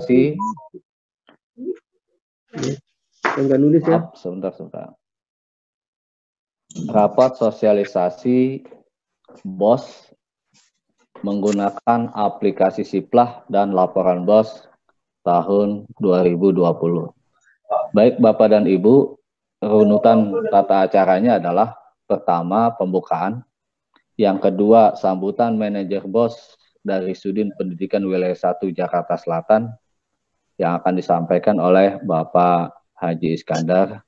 sosialisasi. Enggak nulis ya. Sebentar. Rapat sosialisasi BOS menggunakan aplikasi Siplah dan laporan BOS tahun 2020. Baik Bapak dan Ibu, runutan tata acaranya adalah pertama pembukaan, yang kedua sambutan manajer BOS dari Sudin Pendidikan Wilayah 1 Jakarta Selatan yang akan disampaikan oleh Bapak Haji Iskandar.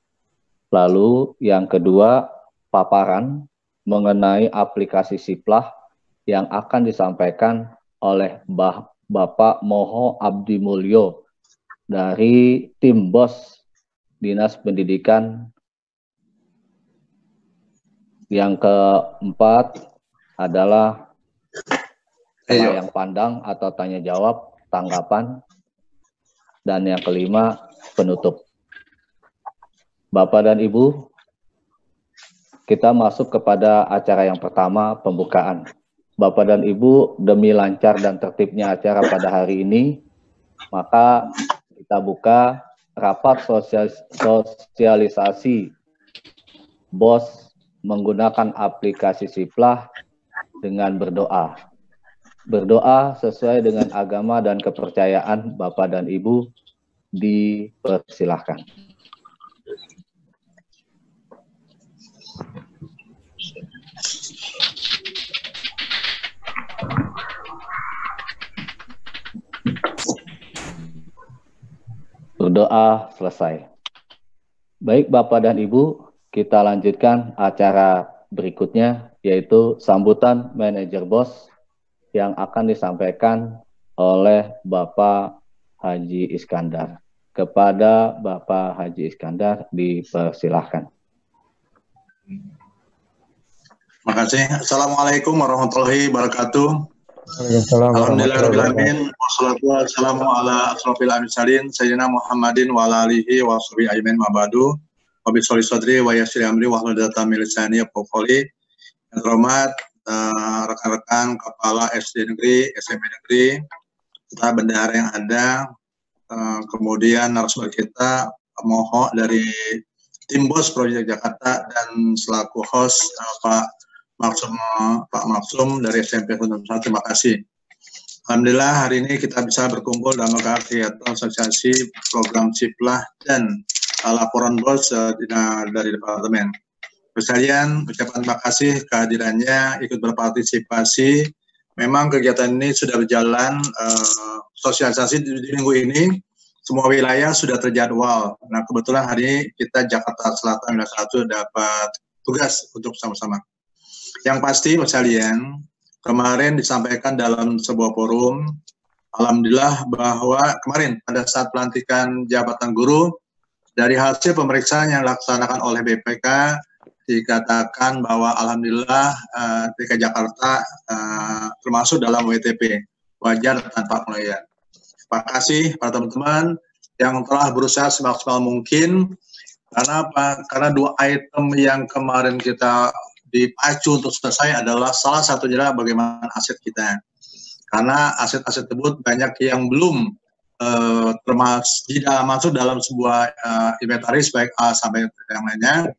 Lalu yang kedua paparan mengenai aplikasi Siplah yang akan disampaikan oleh Bapak Moho Abdi Mulyo dari tim BOS Dinas Pendidikan. Yang keempat adalah yang pandang atau tanya jawab tanggapan. Dan yang kelima penutup. Bapak dan Ibu, kita masuk kepada acara yang pertama, pembukaan. Bapak dan Ibu, demi lancar dan tertibnya acara pada hari ini, maka kita buka rapat sosialisasi BOS menggunakan aplikasi Siplah dengan berdoa. Berdoa sesuai dengan agama dan kepercayaan Bapak dan Ibu, dipersilahkan. Berdoa selesai. Baik Bapak dan Ibu, kita lanjutkan acara berikutnya, yaitu sambutan manajer BOS yang akan disampaikan oleh Bapak Haji Iskandar. Kepada Bapak Haji Iskandar, dipersilahkan. Terima kasih. Assalamualaikum warahmatullahi wabarakatuh. Alhamdulillahirrahmanirrahim. Wassalatu wassalamu ala asrofil anbiya'i sayyidina Muhammadin wa ala alihi wa sahbihi ajmain ma ba'du. Wa bi sholli sadri wa yassir amri wa hlul 'uqdatam min lisani yafqahu qawli. Yang terhormat rekan-rekan kepala SD negeri, SMP negeri, serta bendahara yang ada, kemudian narasumber kita Moho dari tim BOS Proyek Jakarta dan selaku host Pak Maksum dari SMP 1. Terima kasih. Alhamdulillah hari ini kita bisa berkumpul dalam rangka kegiatan asosiasi program Siplah dan laporan BOS dari Departemen. Sekalian, ucapan terima kasih kehadirannya ikut berpartisipasi. Memang kegiatan ini sudah berjalan, sosialisasi di minggu ini, semua wilayah sudah terjadwal. Nah, kebetulan hari ini kita Jakarta Selatan wilayah 1 dapat tugas untuk sama-sama. Yang pasti, Mas kalian, kemarin disampaikan dalam sebuah forum, alhamdulillah bahwa kemarin pada saat pelantikan jabatan guru, dari hasil pemeriksaan yang dilaksanakan oleh BPK, dikatakan bahwa alhamdulillah DKI Jakarta termasuk dalam WTP, wajar tanpa penilaian. Terima kasih para teman-teman yang telah berusaha semaksimal mungkin. Karena apa? Karena 2 item yang kemarin kita dipacu untuk selesai adalah salah satunya adalah bagaimana aset kita. Karena aset-aset tersebut banyak yang belum tidak masuk dalam sebuah inventaris baik A sampai yang lainnya.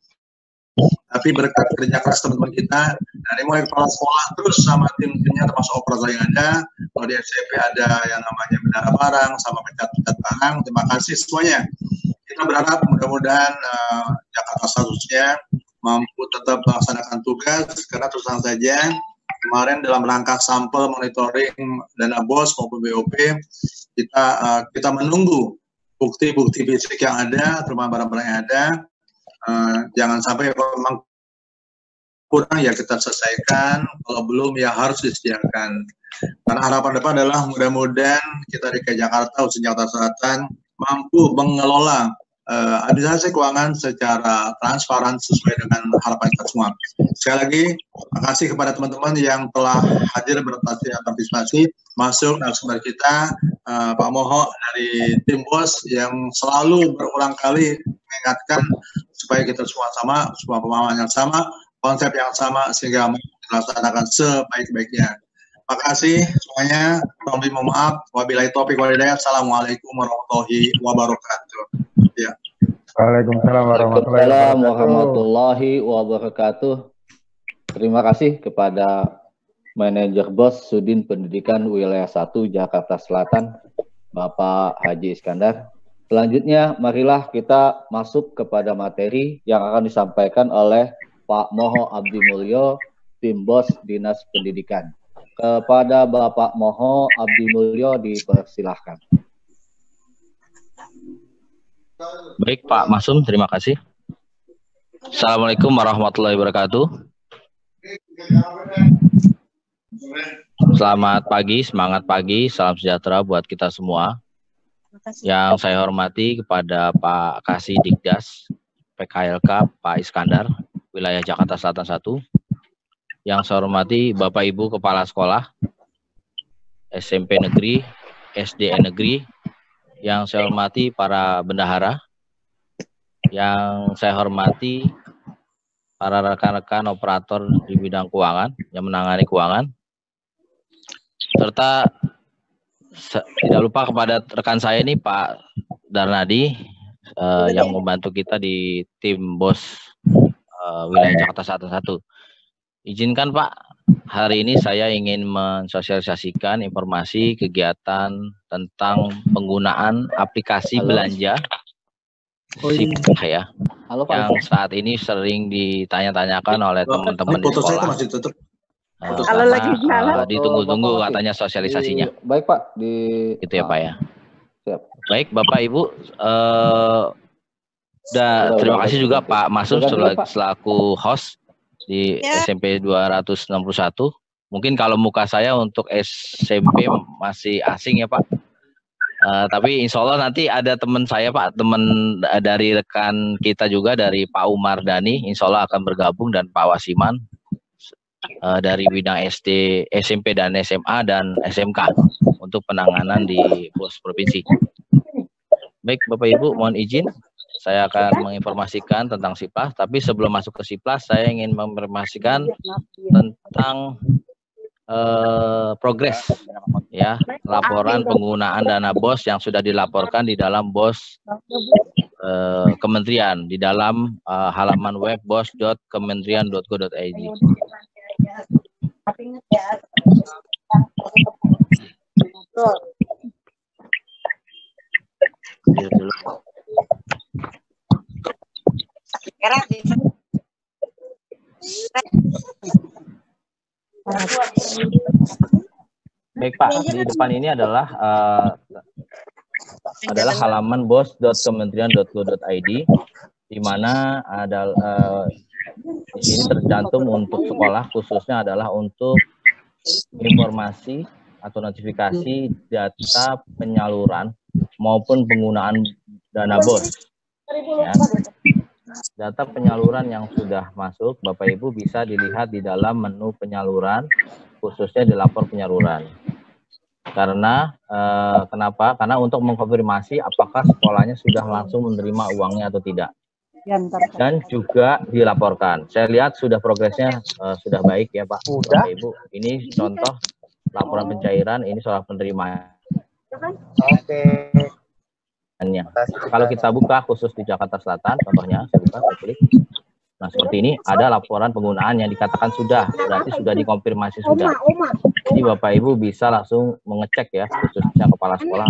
Tapi berkat kerja keras teman-teman kita dari mulai kepala sekolah terus sama tim-timnya termasuk operator yang ada, kalau di SMP ada yang namanya bendara barang sama pencat-pencat barang. Terima kasih semuanya. Kita berharap mudah-mudahan Jakarta seharusnya mampu tetap melaksanakan tugas, karena terus terang saja kemarin dalam rangka sampel monitoring dana BOS maupun BOP kita menunggu bukti-bukti fisik yang ada, terutama barang-barang yang ada. Jangan sampai memang kurang ya kita selesaikan, kalau belum ya harus disediakan. Karena harapan depan adalah mudah-mudahan kita di Jakarta, khususnya Jakarta Selatan, mampu mengelola administrasi keuangan secara transparan sesuai dengan harapan kita semua. Sekali lagi, terima kasih kepada teman-teman yang telah hadir berpartisipasi, masuk narasumber kita, Pak Moho dari tim BOS yang selalu berulang kali mengingatkan supaya kita semua sama, semua pemahaman yang sama, konsep yang sama, sehingga dilaksanakan sebaik-baiknya. Makasih semuanya. Mohon maaf. Wabillahi taufiq wal hidayah. Assalamualaikum warahmatullahi wabarakatuh. Ya. Waalaikumsalam Waalaikumsalam warahmatullahi wabarakatuh. Terima kasih kepada Manajer BOS Sudin Pendidikan Wilayah 1 Jakarta Selatan, Bapak Haji Iskandar. Selanjutnya, marilah kita masuk kepada materi yang akan disampaikan oleh Pak Moho Abdi Mulyo, Tim BOS Dinas Pendidikan. Kepada Bapak Moho Abdi Mulyo dipersilahkan. Baik Pak Masum, terima kasih. Assalamualaikum warahmatullahi wabarakatuh. Selamat pagi, semangat pagi, salam sejahtera buat kita semua. Yang saya hormati kepada Pak Kasih Dikdas, PKLK, Pak Iskandar, wilayah Jakarta Selatan 1. Yang saya hormati Bapak Ibu Kepala Sekolah, SMP Negeri, SDN Negeri. Yang saya hormati para bendahara. Yang saya hormati para rekan-rekan operator di bidang keuangan yang menangani keuangan. Serta tidak lupa kepada rekan saya ini Pak Darnadi yang membantu kita di tim BOS wilayah Jakarta Selatan 1. Izinkan Pak, hari ini saya ingin mensosialisasikan informasi kegiatan tentang penggunaan aplikasi belanja SIPLAH ya. Halo, Pak. Yang saat ini sering ditanya-tanyakan oleh teman-teman di sekolah. Masih tutup. Kalau lagi ditunggu-tunggu katanya sosialisasinya. Baik Pak, Gitu ya Pak ya. Siap. Baik Bapak Ibu, terima kasih juga Pak Masum selaku host di SMP 261. Mungkin kalau muka saya untuk SMP masih asing ya Pak. Tapi insya Allah nanti ada teman saya Pak, teman dari rekan kita juga dari Pak Umar Dhani, insya Allah akan bergabung, dan Pak Wasiman dari bidang SD, SMP dan SMA dan SMK untuk penanganan di BOS Provinsi. Baik Bapak Ibu, mohon izin saya akan menginformasikan tentang SIPLAH, tapi sebelum masuk ke SIPLAH saya ingin menginformasikan tentang progres ya, laporan penggunaan dana BOS yang sudah dilaporkan di dalam BOS kementerian di dalam halaman web bos.kementerian.go.id. Baik Pak, di depan ini adalah halaman bos.kementerian.go.id, di mana ada di sini tercantum untuk sekolah, khususnya adalah untuk informasi atau notifikasi data penyaluran maupun penggunaan dana BOS. Ya. Data penyaluran yang sudah masuk, Bapak Ibu bisa dilihat di dalam menu penyaluran, khususnya di lapor penyaluran. Karena kenapa? Karena untuk mengkonfirmasi apakah sekolahnya sudah langsung menerima uangnya atau tidak. Dan juga dilaporkan. Saya lihat sudah progresnya sudah baik ya Pak. Bapak Ibu. Ini contoh laporan pencairan, ini soal penerimaan. Oke. Kalau kita buka khusus di Jakarta Selatan, contohnya saya buka, saya klik. Nah seperti ini ada laporan penggunaan yang dikatakan sudah, berarti sudah dikonfirmasi sudah. Jadi Bapak Ibu bisa langsung mengecek ya, khususnya kepala sekolah.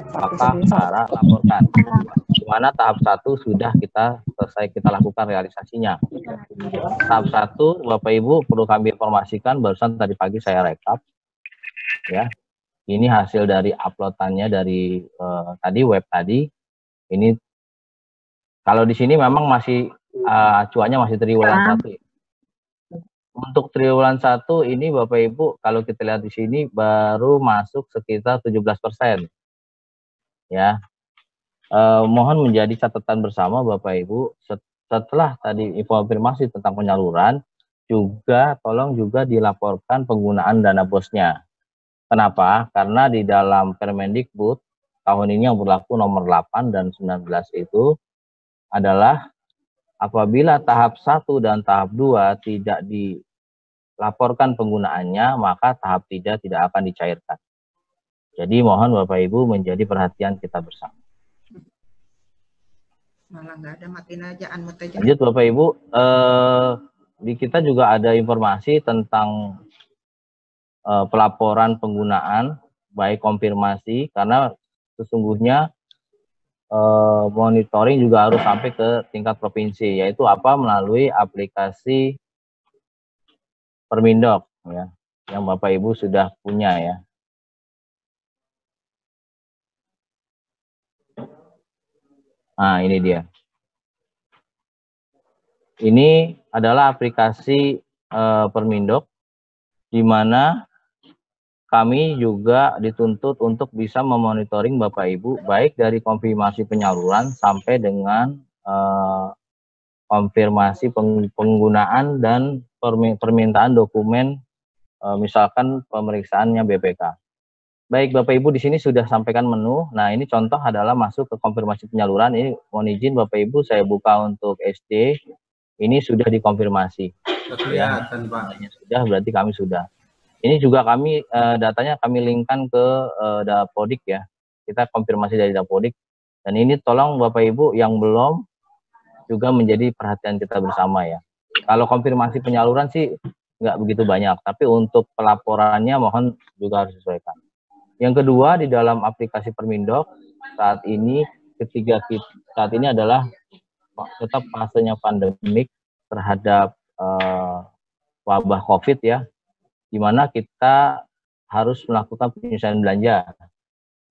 Apakah cara laporkan? Di mana tahap 1 sudah kita selesai kita lakukan realisasinya. Tahap 1 Bapak Ibu perlu kami informasikan, barusan tadi pagi saya rekap ya. Ini hasil dari uploadannya dari tadi web tadi. Ini kalau di sini memang masih acuannya masih triwulan 1 ya. Untuk triwulan 1 ini Bapak Ibu kalau kita lihat di sini baru masuk sekitar 17%. Ya. Mohon menjadi catatan bersama Bapak Ibu, setelah tadi informasi tentang penyaluran, juga tolong juga dilaporkan penggunaan dana bosnya. Kenapa? Karena di dalam Permendikbud tahun ini yang berlaku nomor 8 dan 19 itu adalah apabila tahap 1 dan tahap 2 tidak dilaporkan penggunaannya, maka tahap 3 tidak akan dicairkan. Jadi mohon Bapak Ibu menjadi perhatian kita bersama. Malah nggak ada, matiin aja, unmute aja. Lanjut Bapak Ibu, di kita juga ada informasi tentang pelaporan penggunaan, baik konfirmasi, karena sesungguhnya monitoring juga harus sampai ke tingkat provinsi, yaitu apa? Melalui aplikasi Permindok, ya, yang Bapak Ibu sudah punya ya. Nah, ini dia. Ini adalah aplikasi Permindok, di mana kami juga dituntut untuk bisa memonitoring Bapak Ibu, baik dari konfirmasi penyaluran sampai dengan konfirmasi penggunaan dan permintaan dokumen, misalkan pemeriksaannya BPK. Baik Bapak Ibu, di sini sudah sampaikan menu. Nah, ini contoh adalah masuk ke konfirmasi penyaluran. Ini mohon izin Bapak Ibu, saya buka untuk SD. Ini sudah dikonfirmasi. Kelihatan, Pak. Sudah, berarti kami sudah. Ini juga kami datanya kami linkkan ke Dapodik ya. Kita konfirmasi dari Dapodik. Dan ini tolong Bapak Ibu yang belum juga menjadi perhatian kita bersama ya. Kalau konfirmasi penyaluran sih nggak begitu banyak, tapi untuk pelaporannya mohon juga harus disesuaikan. Yang kedua, di dalam aplikasi Permindok saat ini saat ini adalah tetap fasenya pandemik terhadap wabah COVID ya, di mana kita harus melakukan penyelesaian belanja.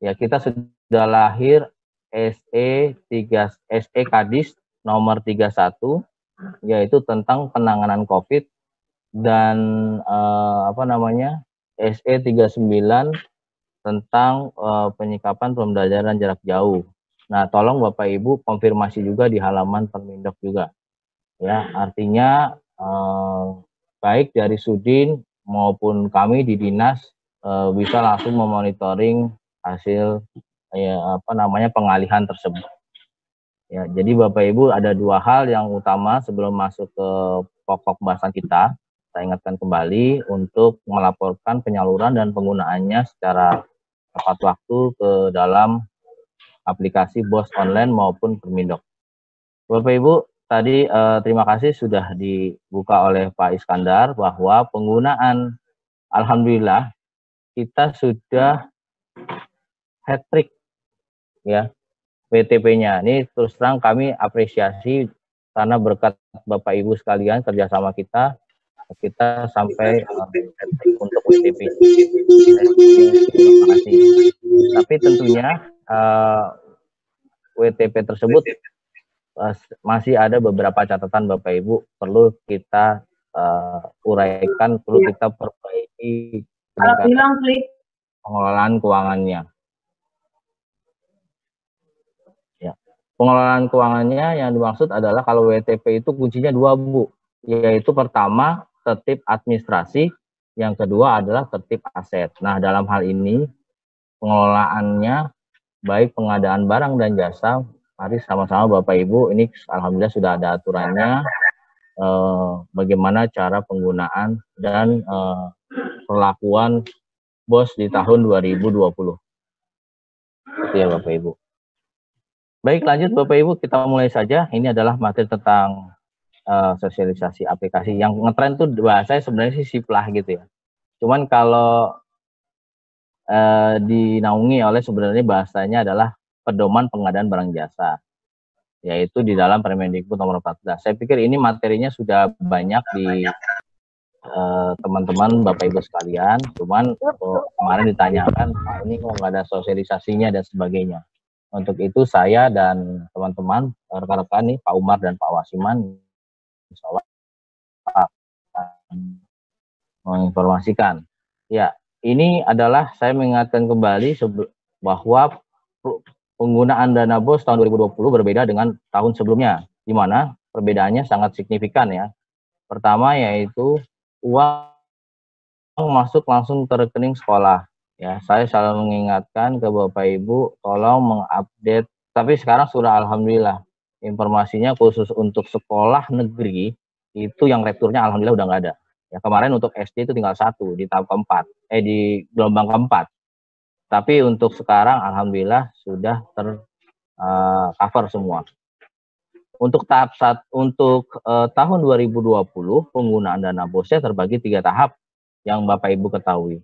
Ya, kita sudah lahir SE Kadis nomor 31, yaitu tentang penanganan COVID, dan SE 39 tentang penyikapan pembelajaran jarak jauh. Nah, tolong Bapak Ibu konfirmasi juga di halaman Permindok juga. Ya, artinya baik dari Sudin maupun kami di dinas bisa langsung memonitoring hasil pengalihan tersebut. Ya, jadi Bapak Ibu ada dua hal yang utama sebelum masuk ke pokok bahasan kita. Saya ingatkan kembali untuk melaporkan penyaluran dan penggunaannya secara tepat waktu ke dalam aplikasi BOS online maupun Permindok. Bapak Ibu, tadi terima kasih sudah dibuka oleh Pak Iskandar bahwa penggunaan, alhamdulillah kita sudah hat-trick ya WTP-nya. Ini terus terang kami apresiasi karena berkat Bapak Ibu sekalian kerjasama kita sampai untuk WTP. Terima kasih. Tapi tentunya WTP tersebut masih ada beberapa catatan Bapak Ibu perlu kita uraikan, perlu kita perbaiki pengelolaan keuangannya. Ya, pengelolaan keuangannya yang dimaksud adalah kalau WTP itu kuncinya dua Bu, yaitu pertama tertib administrasi, yang kedua adalah tertib aset. Nah, dalam hal ini pengelolaannya baik pengadaan barang dan jasa, mari sama-sama Bapak Ibu, ini alhamdulillah sudah ada aturannya bagaimana cara penggunaan dan perlakuan BOS di tahun 2020. Itu ya Bapak Ibu. Baik, lanjut Bapak Ibu, kita mulai saja. Ini adalah materi tentang sosialisasi aplikasi. Yang ngetren tuh bahasanya sebenarnya sih Siplah gitu ya. Cuman kalau dinaungi oleh sebenarnya bahasanya adalah pedoman pengadaan barang jasa, yaitu di dalam Permendikbud nomor 14. Saya pikir ini materinya sudah banyak di teman-teman Bapak Ibu sekalian, cuman kemarin ditanyakan, ini kok nggak ada sosialisasinya dan sebagainya. Untuk itu saya dan teman-teman rekan-rekan nih Pak Umar dan Pak Wasiman insya Allah menginformasikan. Ya, ini adalah saya mengingatkan kembali bahwa penggunaan dana BOS tahun 2020 berbeda dengan tahun sebelumnya, di mana perbedaannya sangat signifikan ya. Pertama yaitu uang masuk langsung ke rekening sekolah. Ya, saya selalu mengingatkan ke Bapak Ibu, tolong mengupdate. Tapi sekarang sudah alhamdulillah informasinya khusus untuk sekolah negeri itu yang rekturnya alhamdulillah udah nggak ada. Ya kemarin untuk SD itu tinggal 1 di tahap keempat, di gelombang keempat. Tapi untuk sekarang alhamdulillah sudah cover semua. Untuk tahun 2020 penggunaan dana BOS-nya terbagi 3 tahap yang Bapak Ibu ketahui.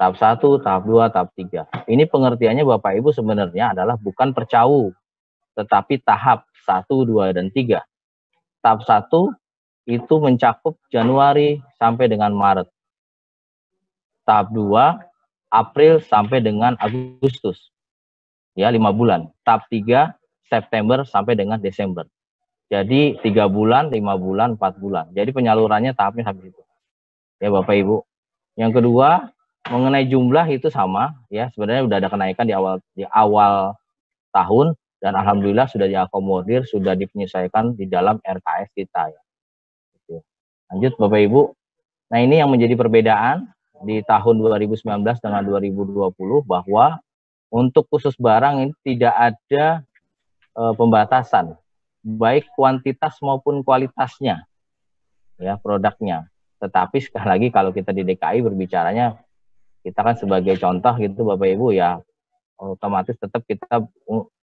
Tahap 1, tahap 2, tahap 3. Ini pengertiannya Bapak Ibu sebenarnya adalah bukan percawu, tetapi tahap 1, 2, dan 3. Tahap 1 itu mencakup Januari sampai dengan Maret. Tahap 2, April sampai dengan Agustus. Ya, 5 bulan. Tahap 3, September sampai dengan Desember. Jadi 3 bulan, 5 bulan, 4 bulan. Jadi penyalurannya tahapnya sampai itu. Ya Bapak Ibu. Yang kedua, mengenai jumlah itu sama ya, sebenarnya sudah ada kenaikan di awal tahun dan alhamdulillah sudah diakomodir, sudah dipenyesuaikan di dalam RKS kita ya. Lanjut Bapak Ibu. Nah, ini yang menjadi perbedaan di tahun 2019 dengan 2020 bahwa untuk khusus barang ini tidak ada pembatasan baik kuantitas maupun kualitasnya ya produknya. Tetapi sekali lagi kalau kita di DKI berbicaranya, kita kan sebagai contoh gitu Bapak Ibu ya, otomatis tetap kita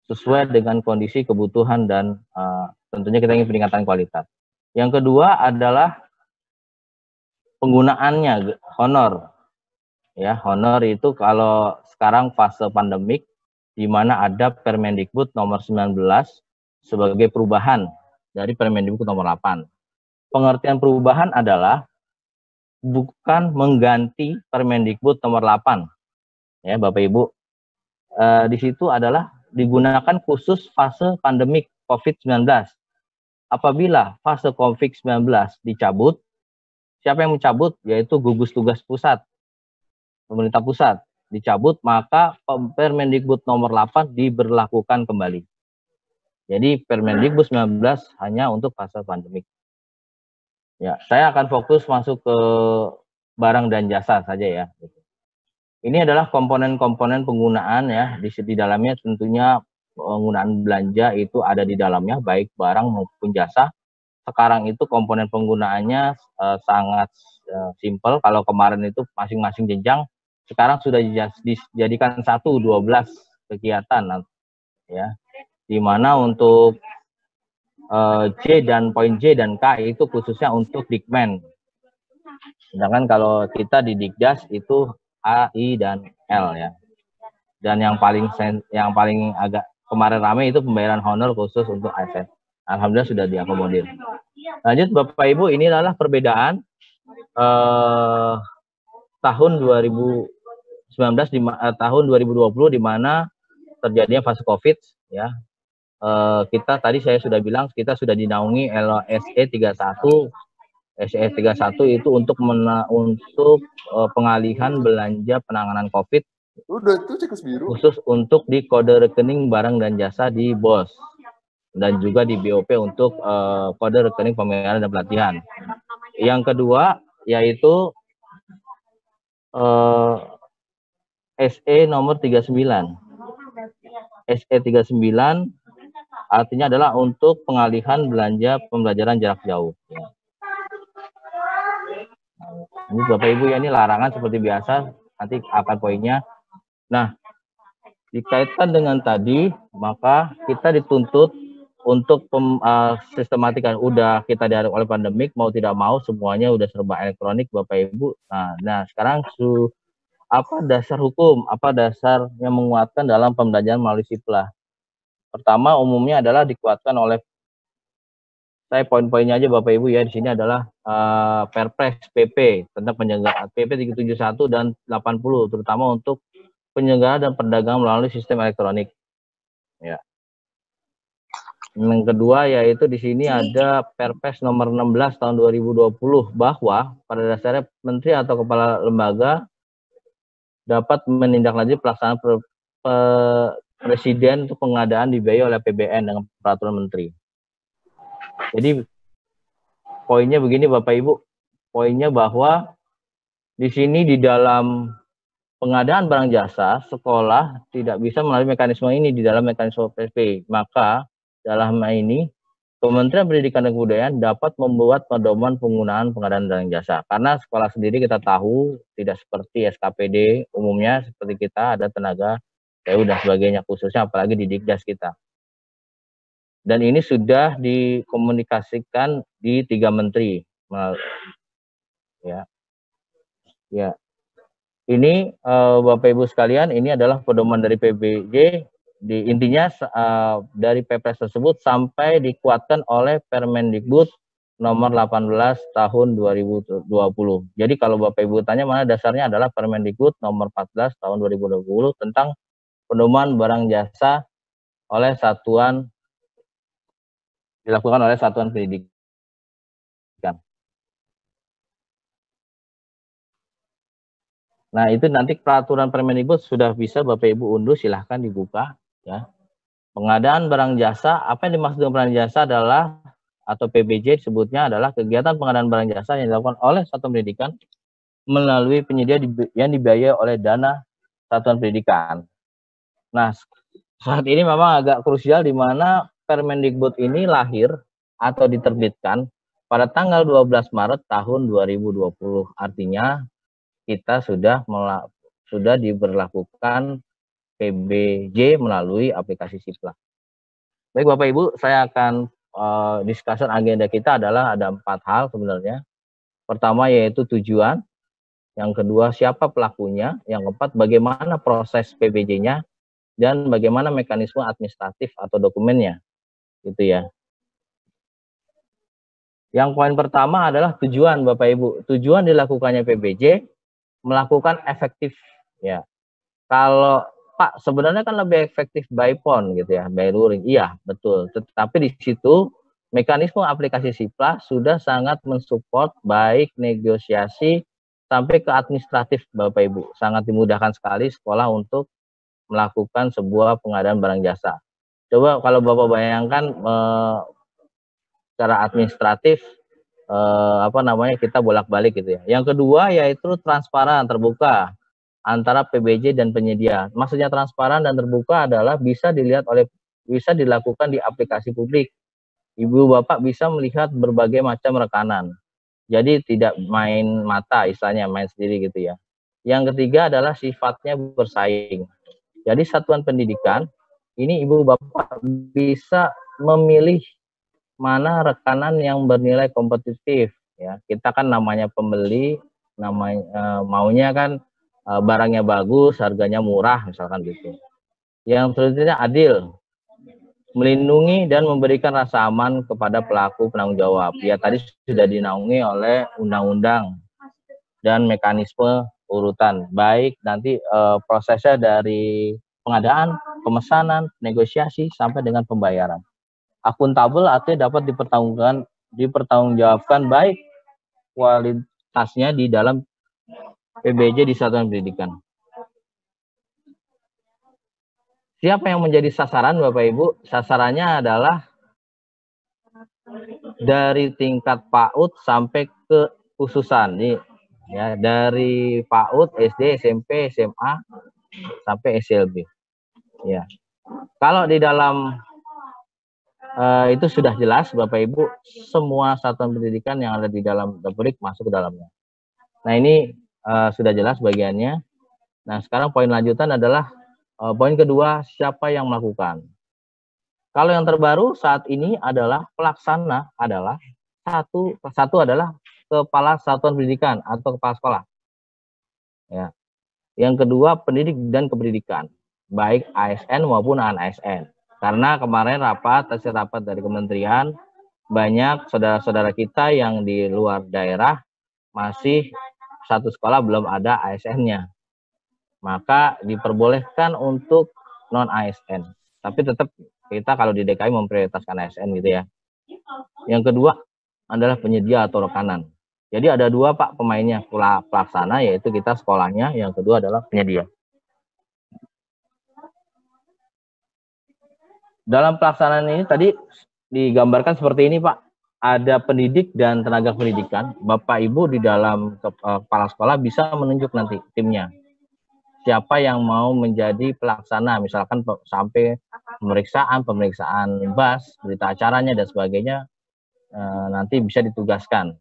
sesuai dengan kondisi kebutuhan dan tentunya kita ingin peningkatan kualitas. Yang kedua adalah penggunaannya honor. Ya, honor itu kalau sekarang fase pandemik di mana ada Permendikbud nomor 19 sebagai perubahan dari Permendikbud nomor 8. Pengertian perubahan adalah bukan mengganti Permendikbud nomor 8. Ya, Bapak Ibu. Di situ adalah digunakan khusus fase pandemik COVID-19. Apabila fase COVID-19 dicabut, siapa yang mencabut? Yaitu gugus tugas pusat, pemerintah pusat dicabut, maka Permendikbud nomor 8 diberlakukan kembali. Jadi Permendikbud 19 hanya untuk fase pandemik. Ya, saya akan fokus masuk ke barang dan jasa saja ya. Ini adalah komponen-komponen penggunaan ya, di dalamnya tentunya penggunaan belanja itu ada di dalamnya, baik barang maupun jasa. Sekarang itu komponen penggunaannya sangat simpel. Kalau kemarin itu masing-masing jenjang, sekarang sudah dijadikan 12 kegiatan ya. Di mana untuk J dan poin J dan K itu khususnya untuk Dikmen. Sedangkan kalau kita di Dikdas itu A, I, dan L ya. Dan yang paling agak kemarin ramai itu pembayaran honor khusus untuk ASN. Alhamdulillah sudah diakomodir. Lanjut Bapak Ibu, ini adalah perbedaan tahun 2019 tahun 2020 di mana terjadinya fase Covid ya. Kita tadi saya sudah bilang kita sudah dinaungi SE 31. SE 31 itu untuk pengalihan belanja penanganan Covid khusus untuk di kode rekening barang dan jasa di BOS dan juga di BOP untuk kode rekening pembayaran dan pelatihan. Yang kedua yaitu SE nomor 39. SE 39 artinya adalah untuk pengalihan belanja pembelajaran jarak jauh. Ini Bapak Ibu ya, ini larangan seperti biasa, nanti akan poinnya. Nah, dikaitkan dengan tadi, maka kita dituntut untuk sistematika udah kita dihadap oleh pandemik, mau tidak mau semuanya udah serba elektronik Bapak Ibu. Nah sekarang apa dasar hukum, apa dasar yang menguatkan dalam pembelajaran melalui SIPLAH? Pertama umumnya adalah dikuatkan oleh, saya poin-poinnya aja Bapak Ibu ya, di sini adalah Perpres PP tentang penyelenggaraan PP 371 dan 80 terutama untuk penyelenggaraan dan perdagangan melalui sistem elektronik. Ya. Yang kedua yaitu di sini ada Perpres nomor 16 tahun 2020 bahwa pada dasarnya menteri atau kepala lembaga dapat menindaklanjuti pelaksanaan Presiden untuk pengadaan dibiayai oleh APBN dengan peraturan menteri. Jadi poinnya begini Bapak Ibu, poinnya bahwa di sini di dalam pengadaan barang jasa, sekolah tidak bisa melalui mekanisme ini di dalam mekanisme PSP. Maka dalam hal ini Kementerian Pendidikan dan Kebudayaan dapat membuat pedoman penggunaan pengadaan barang jasa. Karena sekolah sendiri kita tahu tidak seperti SKPD umumnya, seperti kita ada tenaga PU dan sebagainya, khususnya apalagi di Dikdas kita. Dan ini sudah dikomunikasikan di 3 menteri. Ya. Ini Bapak Ibu sekalian, ini adalah pedoman dari PBJ. Intinya dari Perpres tersebut sampai dikuatkan oleh Permendikbud nomor 18 tahun 2020. Jadi kalau Bapak Ibu tanya mana dasarnya, adalah Permendikbud nomor 14 tahun 2020 tentang pedoman barang jasa oleh dilakukan oleh satuan pendidikan. Nah, itu nanti peraturan Permendikbud sudah bisa Bapak Ibu unduh, silahkan dibuka ya. Pengadaan barang jasa, apa yang dimaksud dengan barang jasa adalah, atau PBJ sebutnya adalah kegiatan pengadaan barang jasa yang dilakukan oleh satuan pendidikan melalui penyedia yang dibiayai oleh dana satuan pendidikan. Nah, saat ini memang agak krusial di mana Permendikbud ini lahir atau diterbitkan pada tanggal 12 Maret tahun 2020. Artinya kita sudah diberlakukan PBJ melalui aplikasi Siplah. Baik Bapak Ibu, saya akan discussion agenda kita adalah ada 4 hal sebenarnya. Pertama yaitu tujuan, yang kedua siapa pelakunya, yang keempat bagaimana proses PBJ-nya, dan bagaimana mekanisme administratif atau dokumennya, gitu ya. Yang poin pertama adalah tujuan Bapak Ibu. Tujuan dilakukannya PBJ melakukan efektif ya. Kalau Pak sebenarnya kan lebih efektif by phone gitu ya, by luring. Iya, betul. Tetapi di situ mekanisme aplikasi Siplah sudah sangat mensupport baik negosiasi sampai ke administratif Bapak Ibu. Sangat dimudahkan sekali sekolah untuk melakukan sebuah pengadaan barang jasa. Coba kalau Bapak bayangkan secara administratif kita bolak-balik gitu ya. Yang kedua yaitu transparan, terbuka antara PBJ dan penyedia. Maksudnya transparan dan terbuka adalah bisa dilakukan di aplikasi publik. Ibu Bapak bisa melihat berbagai macam rekanan. Jadi tidak main mata, istilahnya main sendiri gitu ya. Yang ketiga adalah sifatnya bersaing. Jadi satuan pendidikan ini Ibu Bapak bisa memilih mana rekanan yang bernilai kompetitif ya. Kita kan namanya pembeli, maunya kan barangnya bagus, harganya murah misalkan gitu. Yang selanjutnya adil, melindungi dan memberikan rasa aman kepada pelaku penanggung jawab. Ya tadi sudah dinaungi oleh undang-undang dan mekanisme urutan. Baik nanti prosesnya dari pengadaan, pemesanan, negosiasi sampai dengan pembayaran. Akuntabel artinya dapat dipertanggungjawabkan baik kualitasnya di dalam PBJ di satuan pendidikan. Siapa yang menjadi sasaran Bapak Ibu? Sasarannya adalah dari tingkat PAUD sampai ke khususan nih ya, dari PAUD, SD, SMP, SMA sampai SLB. Ya. Kalau di dalam itu sudah jelas Bapak Ibu, semua satuan pendidikan yang ada di dalam Dapurdik masuk ke dalamnya. Nah ini sudah jelas bagiannya. Nah sekarang poin lanjutan adalah poin kedua, siapa yang melakukan. Kalau yang terbaru saat ini adalah pelaksana adalah satu adalah kepala satuan pendidikan atau kepala sekolah. Ya. Yang kedua pendidik dan kependidikan, baik ASN maupun non-ASN. Karena kemarin hasil rapat dari kementerian, banyak saudara-saudara kita yang di luar daerah masih satu sekolah belum ada ASN-nya. Maka diperbolehkan untuk non-ASN. Tapi tetap kita kalau di DKI memprioritaskan ASN gitu ya. Yang kedua adalah penyedia atau rekanan. Jadi ada 2 Pak pemainnya, pelaksana yaitu kita sekolahnya, yang kedua adalah penyedia. Dalam pelaksanaan ini tadi digambarkan seperti ini, Pak. Ada pendidik dan tenaga pendidikan. Bapak Ibu di dalam kepala sekolah bisa menunjuk nanti timnya. Siapa yang mau menjadi pelaksana, misalkan sampai pemeriksaan BAS, berita acaranya dan sebagainya, nanti bisa ditugaskan.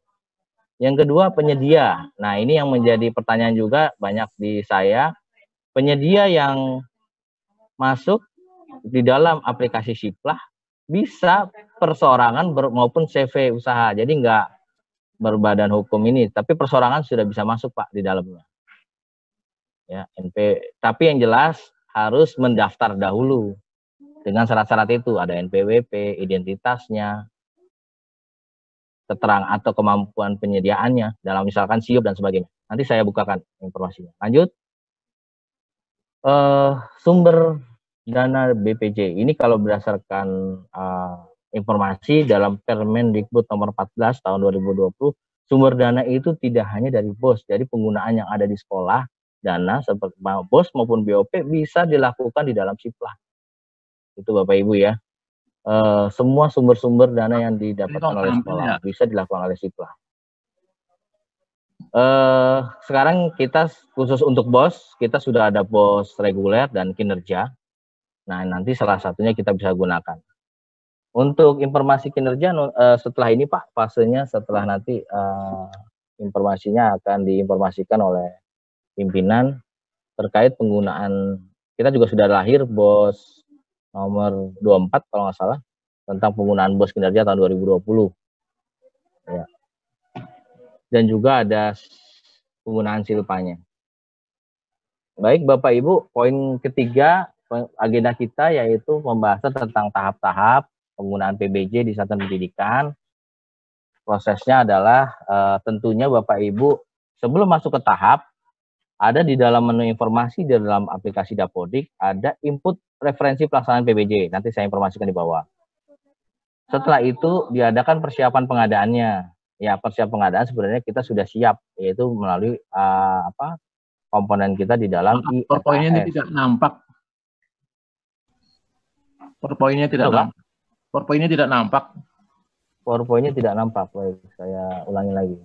Yang kedua, penyedia. Nah, ini yang menjadi pertanyaan juga banyak di saya. Penyedia yang masuk di dalam aplikasi Siplah bisa perseorangan maupun CV usaha. Jadi nggak berbadan hukum ini, tapi perseorangan sudah bisa masuk, Pak, di dalamnya. Ya, tapi yang jelas harus mendaftar dahulu dengan syarat-syarat itu, ada NPWP, identitasnya, keterangan atau kemampuan penyediaannya dalam misalkan SIOP dan sebagainya. Nanti saya bukakan informasinya. Lanjut. Sumber dana BPJ ini kalau berdasarkan informasi dalam Permendikbud nomor 14 tahun 2020, sumber dana itu tidak hanya dari BOS, jadi penggunaan yang ada di sekolah, dana seperti BOS maupun BOP bisa dilakukan di dalam Siplah. Itu Bapak Ibu ya. Semua sumber-sumber dana yang didapatkan oleh sekolah bisa dilakukan oleh Siplah. Sekarang kita khusus untuk BOS, kita sudah ada BOS reguler dan kinerja. Nah, nanti salah satunya kita bisa gunakan. Untuk informasi kinerja setelah ini, Pak, fasenya setelah nanti informasinya akan diinformasikan oleh pimpinan terkait penggunaan. Kita juga sudah lahir BOS nomor 24 kalau nggak salah tentang penggunaan BOS kinerja tahun 2020. Ya. Dan juga ada penggunaan silpanya. Baik Bapak Ibu, poin ketiga agenda kita yaitu pembahasan tentang tahap-tahap penggunaan PBJ di satuan pendidikan. Prosesnya adalah tentunya Bapak Ibu sebelum masuk ke tahap, ada di dalam menu informasi di dalam aplikasi Dapodik, ada input referensi pelaksanaan PBJ. Nanti saya informasikan di bawah. Setelah itu diadakan persiapan pengadaannya. Ya, persiapan pengadaan sebenarnya kita sudah siap, yaitu melalui komponen kita di dalam PowerPoint-nya tidak nampak. PowerPoint-nya tidak nampak. PowerPoint-nya tidak nampak. PowerPoint-nya tidak nampak. Baik, saya ulangi lagi.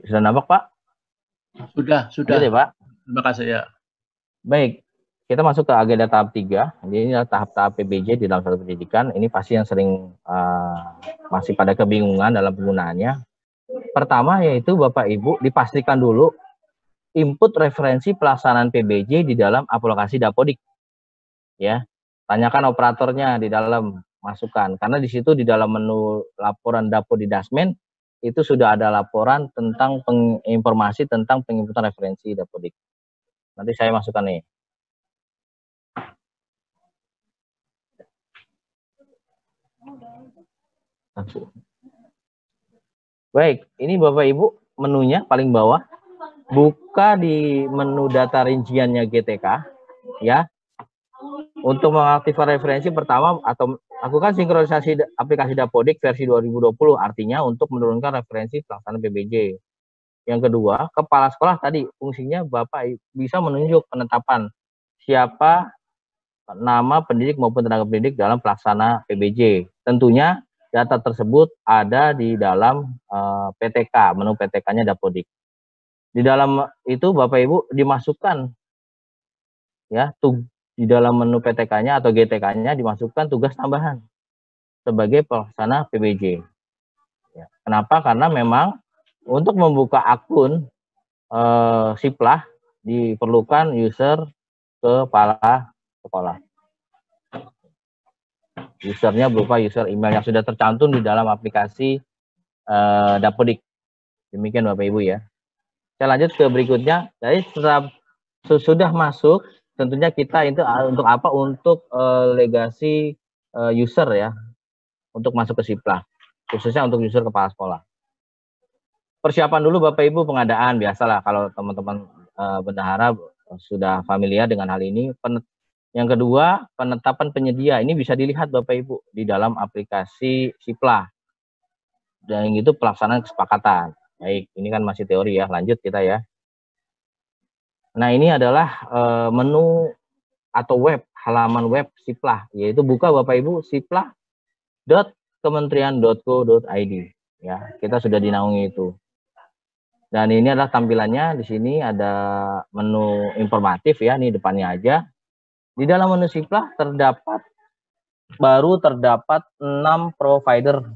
Sudah nampak, Pak? Sudah. Sudah ya, Pak? Terima kasih ya. Baik, kita masuk ke agenda tahap 3. Ini adalah tahap-tahap PBJ di dalam satu pendidikan. Ini pasti yang sering masih pada kebingungan dalam penggunaannya. Pertama yaitu Bapak Ibu dipastikan dulu input referensi pelaksanaan PBJ di dalam aplikasi Dapodik. Ya, tanyakan operatornya di dalam masukan. Karena di situ di dalam menu laporan Dapodik Dasmen itu sudah ada laporan tentang informasi tentang penginputan referensi Dapodik. Nanti saya masukkan nih. Baik, ini Bapak Ibu menunya paling bawah. Buka di menu data rinciannya GTK, ya. Untuk mengaktifkan referensi pertama atau lakukan sinkronisasi aplikasi Dapodik versi 2020, artinya untuk menurunkan referensi pelaksanaan PBJ. Yang kedua, kepala sekolah tadi fungsinya Bapak bisa menunjuk penetapan siapa nama pendidik maupun tenaga pendidik dalam pelaksana PBJ. Tentunya data tersebut ada di dalam PTK, menu PTK-nya Dapodik. Di dalam itu Bapak Ibu dimasukkan ya di dalam menu PTK-nya atau GTK-nya dimasukkan tugas tambahan sebagai pelaksana PBJ. Ya. Kenapa? Karena memang untuk membuka akun Siplah diperlukan user kepala sekolah. Usernya berupa user email yang sudah tercantum di dalam aplikasi Dapodik. Demikian Bapak Ibu ya. Saya lanjut ke berikutnya. Jadi setelah sudah masuk, tentunya kita itu untuk apa? Untuk legasi user ya, untuk masuk ke Siplah, khususnya untuk user kepala sekolah. Persiapan dulu Bapak Ibu pengadaan, biasalah kalau teman-teman bendahara sudah familiar dengan hal ini. Yang kedua, penetapan penyedia. Ini bisa dilihat Bapak Ibu di dalam aplikasi Siplah. dan itu pelaksanaan kesepakatan. Baik, ini kan masih teori ya, lanjut kita ya. Nah, ini adalah menu atau halaman web Siplah, yaitu buka Bapak Ibu siplah.kementerian.go.id ya. Kita sudah dinaungi itu. Dan ini adalah tampilannya. Di sini ada menu informatif ya, ini depannya aja. Di dalam menu Siplah baru terdapat 6 provider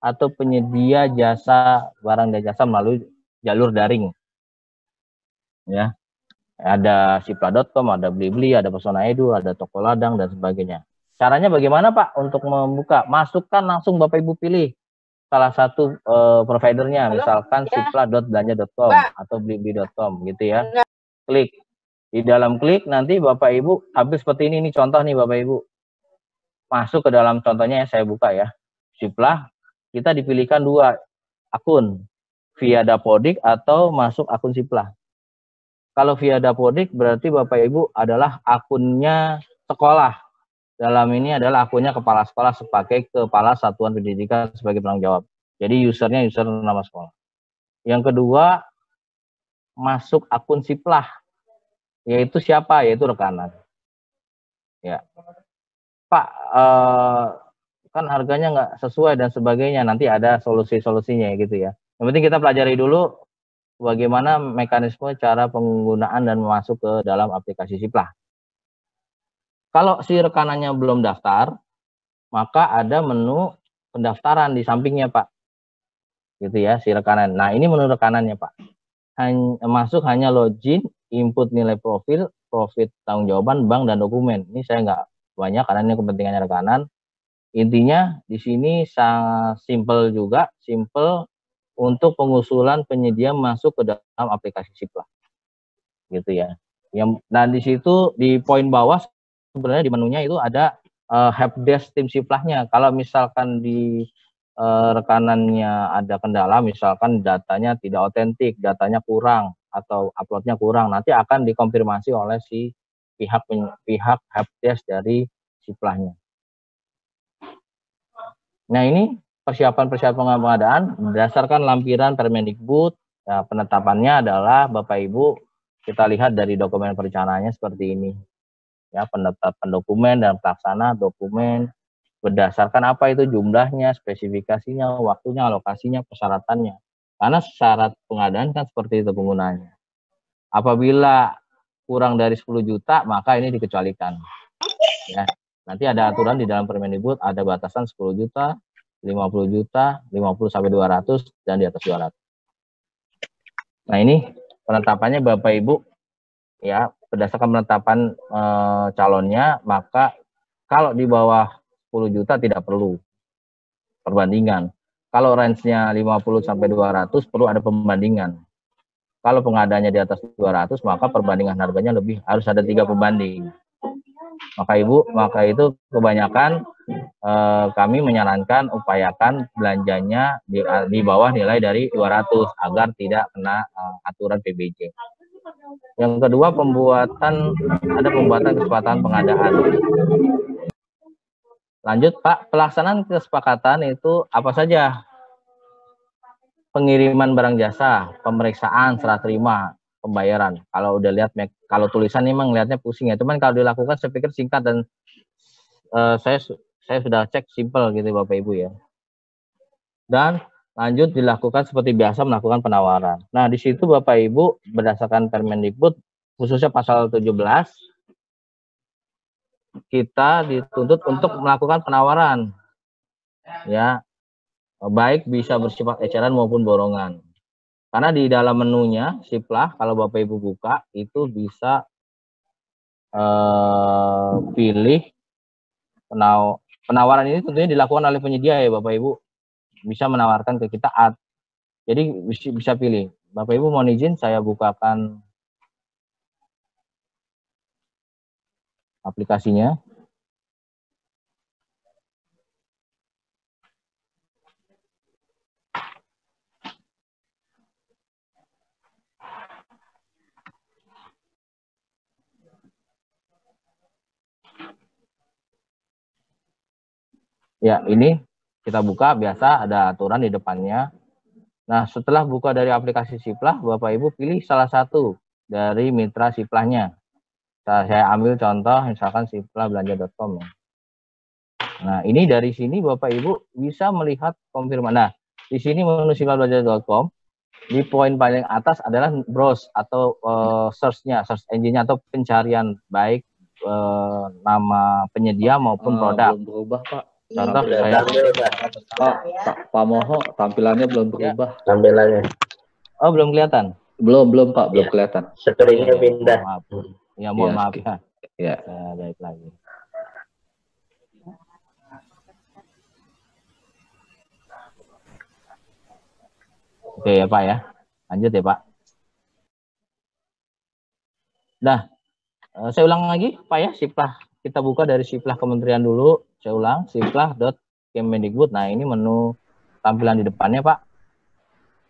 atau penyedia jasa barang dan jasa melalui jalur daring. Ya. Ada siplah.com, ada Blibli, ada Pesona Edu, ada Toko Ladang dan sebagainya. Caranya bagaimana Pak untuk membuka? Masukkan langsung Bapak Ibu pilih salah satu providernya, misalkan siplah.belanja.com atau blibli.com gitu ya. Klik. Di dalam klik nanti Bapak Ibu habis seperti ini contoh nih Bapak Ibu. Masuk ke dalam contohnya yang saya buka ya. Siplah, kita dipilihkan 2 akun, via Dapodik atau masuk akun Siplah. Kalau via Dapodik berarti Bapak Ibu adalah akunnya sekolah. Dalam ini adalah akunnya kepala sekolah sebagai kepala satuan pendidikan sebagai penanggung jawab. Jadi usernya user nama sekolah. Yang kedua, masuk akun Siplah. Yaitu siapa? Yaitu rekanan. Ya. Pak, kan harganya nggak sesuai dan sebagainya. Nanti ada solusi-solusinya gitu ya. Yang penting kita pelajari dulu bagaimana mekanisme cara penggunaan dan masuk ke dalam aplikasi Siplah. Kalau si rekanannya belum daftar, maka ada menu pendaftaran di sampingnya Pak. Gitu ya, si rekanan. Nah, ini menu rekanannya Pak. Masuk hanya login, input nilai profil, profit tanggung jawaban, bank, dan dokumen. Ini saya nggak banyak karena ini kepentingannya rekanan. Intinya di sini sangat simple juga, simple untuk pengusulan penyedia masuk ke dalam aplikasi Siplah. Gitu ya. Nah di situ di poin bawah sebenarnya di menunya itu ada helpdesk tim Siplahnya. Kalau misalkan di rekanannya ada kendala, misalkan datanya tidak otentik, datanya kurang atau uploadnya kurang, nanti akan dikonfirmasi oleh si pihak helpdesk dari Siplahnya. Nah ini persiapan pengadaan berdasarkan lampiran Permendikbud. Ya, penetapannya adalah Bapak Ibu kita lihat dari dokumen perencanaannya seperti ini. Ya, penetapan dokumen dan pelaksana dokumen berdasarkan apa itu jumlahnya, spesifikasinya, waktunya, alokasinya, persyaratannya. Karena syarat pengadaan kan seperti itu penggunaannya. Apabila kurang dari 10 juta maka ini dikecualikan. Ya. Nanti ada aturan di dalam Permendikbud, ada batasan 10 juta, 50 juta, 50 sampai 200 dan di atas 200. Nah, ini penetapannya Bapak Ibu ya, berdasarkan penetapan calonnya, maka kalau di bawah 10 juta tidak perlu perbandingan. Kalau range-nya 50 sampai 200 perlu ada pembandingan. Kalau pengadanya di atas 200 maka perbandingan harganya harus ada 3 pembanding. Maka itu kebanyakan kami menyarankan upayakan belanjanya di bawah nilai dari 200 agar tidak kena aturan PBJ. Yang kedua pembuatan kesepakatan pengadaan. Lanjut Pak, pelaksanaan kesepakatan itu apa saja? Pengiriman barang jasa, pemeriksaan, serah terima, pembayaran. Kalau udah lihat, kalau tulisan memang lihatnya pusing ya. Cuman kalau dilakukan saya pikir singkat dan saya sudah cek simple gitu Bapak Ibu ya. Dan lanjut dilakukan seperti biasa melakukan penawaran. Nah di situ Bapak Ibu berdasarkan Permendikbud khususnya pasal 17 kita dituntut untuk melakukan penawaran ya, baik bisa bersifat eceran maupun borongan. Karena di dalam menunya Siplah kalau Bapak Ibu buka itu bisa pilih penawaran ini tentunya dilakukan oleh penyedia ya Bapak Ibu, bisa menawarkan ke kita jadi bisa pilih. Bapak Ibu mohon izin saya bukakan aplikasinya. Ya, ini Kita buka, biasa ada aturan di depannya. Nah, setelah buka dari aplikasi Siplah, Bapak Ibu pilih salah satu dari mitra Siplahnya. Saya ambil contoh, misalkan siplahbelanja.com ya. Nah, ini dari sini Bapak Ibu bisa melihat konfirmasi. Nah, di sini menu siplahbelanja.com, di poin paling atas adalah browse atau search-nya, search engine-nya atau pencarian baik nama penyedia maupun produk. Belum berubah, Pak. Contoh saya Pak Moho tampilannya belum berubah. Tampilannya. Oh, belum kelihatan. Belum Pak, belum kelihatan. Screen-nya pindah. Maaf. Ya, mohon maaf ya. Ya. Baik lagi. Oke ya Pak ya. Lanjut ya Pak. Nah, saya ulang lagi Pak ya, Siplah. Kita buka dari Siplah Kementerian dulu. Saya ulang, siplah.kemendikbud. Nah, ini menu tampilan di depannya Pak.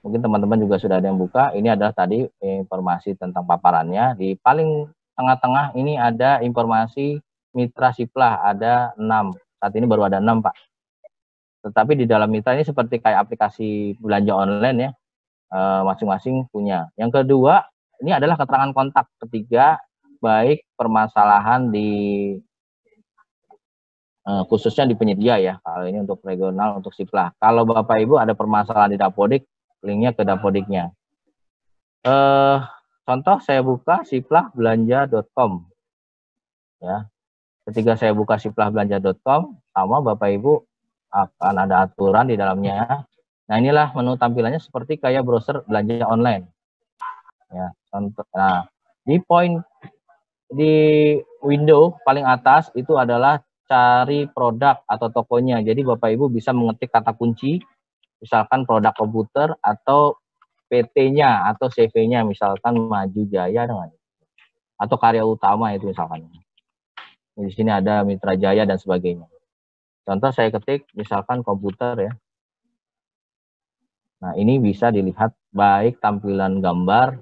Mungkin teman-teman juga sudah ada yang buka. Ini adalah tadi informasi tentang paparannya. Di paling tengah-tengah ini ada informasi mitra Siplah. Ada 6. Saat ini baru ada 6 Pak. Tetapi di dalam mitra ini seperti kayak aplikasi belanja online ya. Masing-masing punya. Yang kedua, ini adalah keterangan kontak. Ketiga, baik permasalahan di khususnya di penyedia ya. Kalau ini untuk regional, untuk Siplah. Kalau Bapak Ibu ada permasalahan di Dapodik, linknya ke Dapodiknya. Contoh saya buka siplahbelanja.com. Ya. Ketika saya buka siplahbelanja.com, sama Bapak Ibu akan ada aturan di dalamnya. Nah, inilah menu tampilannya seperti kayak browser belanja online. Ya, contoh. Nah, di window paling atas itu adalah cari produk atau tokonya. Jadi Bapak Ibu bisa mengetik kata kunci, misalkan produk komputer atau PT-nya atau CV-nya, misalkan Maju Jaya dengan atau Karya Utama itu misalkan. Di sini ada Mitra Jaya dan sebagainya. Contoh saya ketik misalkan komputer ya. Nah, ini bisa dilihat baik tampilan gambar,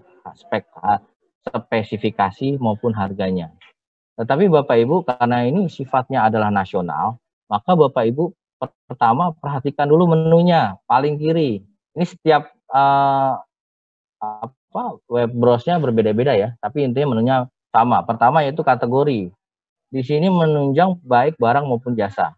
spesifikasi maupun harganya. Tetapi Bapak Ibu karena ini sifatnya adalah nasional, maka Bapak Ibu pertama perhatikan dulu menunya paling kiri. Ini setiap web browse-nya berbeda-beda ya, tapi intinya menunya sama. Pertama yaitu kategori. Di sini menunjang baik barang maupun jasa.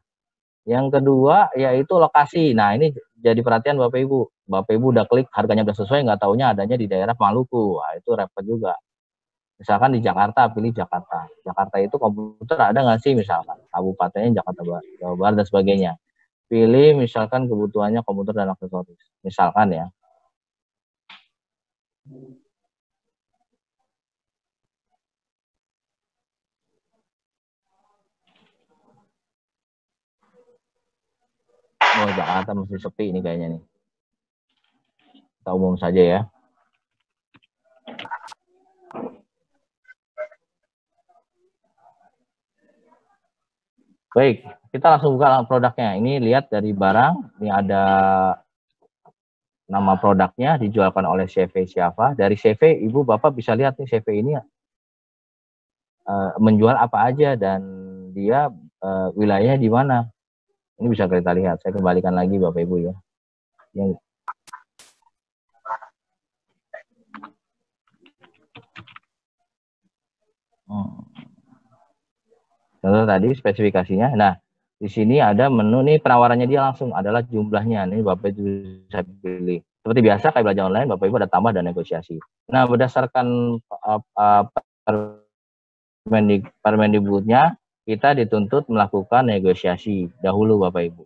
Yang kedua yaitu lokasi. Nah, ini jadi perhatian Bapak Ibu. Bapak Ibu udah klik harganya udah sesuai, nggak taunya adanya di daerah Maluku. Nah, itu repot juga. Misalkan di Jakarta, pilih Jakarta. Jakarta itu komputer ada nggak sih misalkan? Kabupatennya Jakarta Jawa Barat dan sebagainya. Pilih misalkan kebutuhannya komputer dan aksesoris. Misalkan ya. Oh, Jakarta mesti sepi ini kayaknya nih. Kita umum saja ya. Baik, kita langsung buka produknya. Ini lihat dari barang, ini ada nama produknya dijualkan oleh CV siapa. Dari CV, Ibu Bapak bisa lihat nih CV ini menjual apa aja dan dia wilayahnya di mana. Ini bisa kita lihat. Saya kembalikan lagi Bapak Ibu ya. Yang contoh tadi spesifikasinya. Nah, di sini ada menu nih penawarannya dia langsung adalah jumlahnya. Ini Bapak Ibu bisa pilih. Seperti biasa kayak belanja online, Bapak Ibu ada tambah dan negosiasi. Nah, berdasarkan Permendikbudnya, kita dituntut melakukan negosiasi dahulu Bapak Ibu.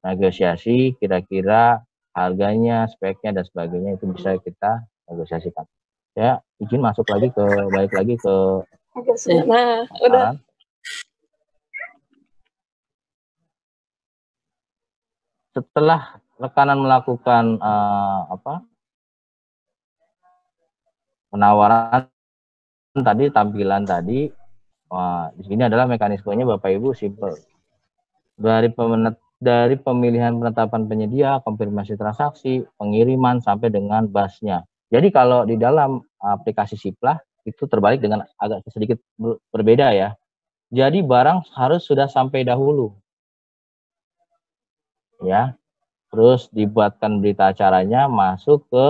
Negosiasi kira-kira harganya, speknya dan sebagainya itu bisa kita negosiasikan. Ya, izin masuk lagi ke balik lagi ke udah. Setelah rekanan melakukan penawaran tadi, tampilan tadi, di sini adalah mekanismenya Bapak Ibu simple. Dari pemilihan penetapan penyedia, konfirmasi transaksi, pengiriman sampai dengan basnya. Jadi kalau di dalam aplikasi Siplah itu terbalik dengan agak sedikit berbeda ya. Jadi barang harus sudah sampai dahulu. ya. Terus dibuatkan berita acaranya, masuk ke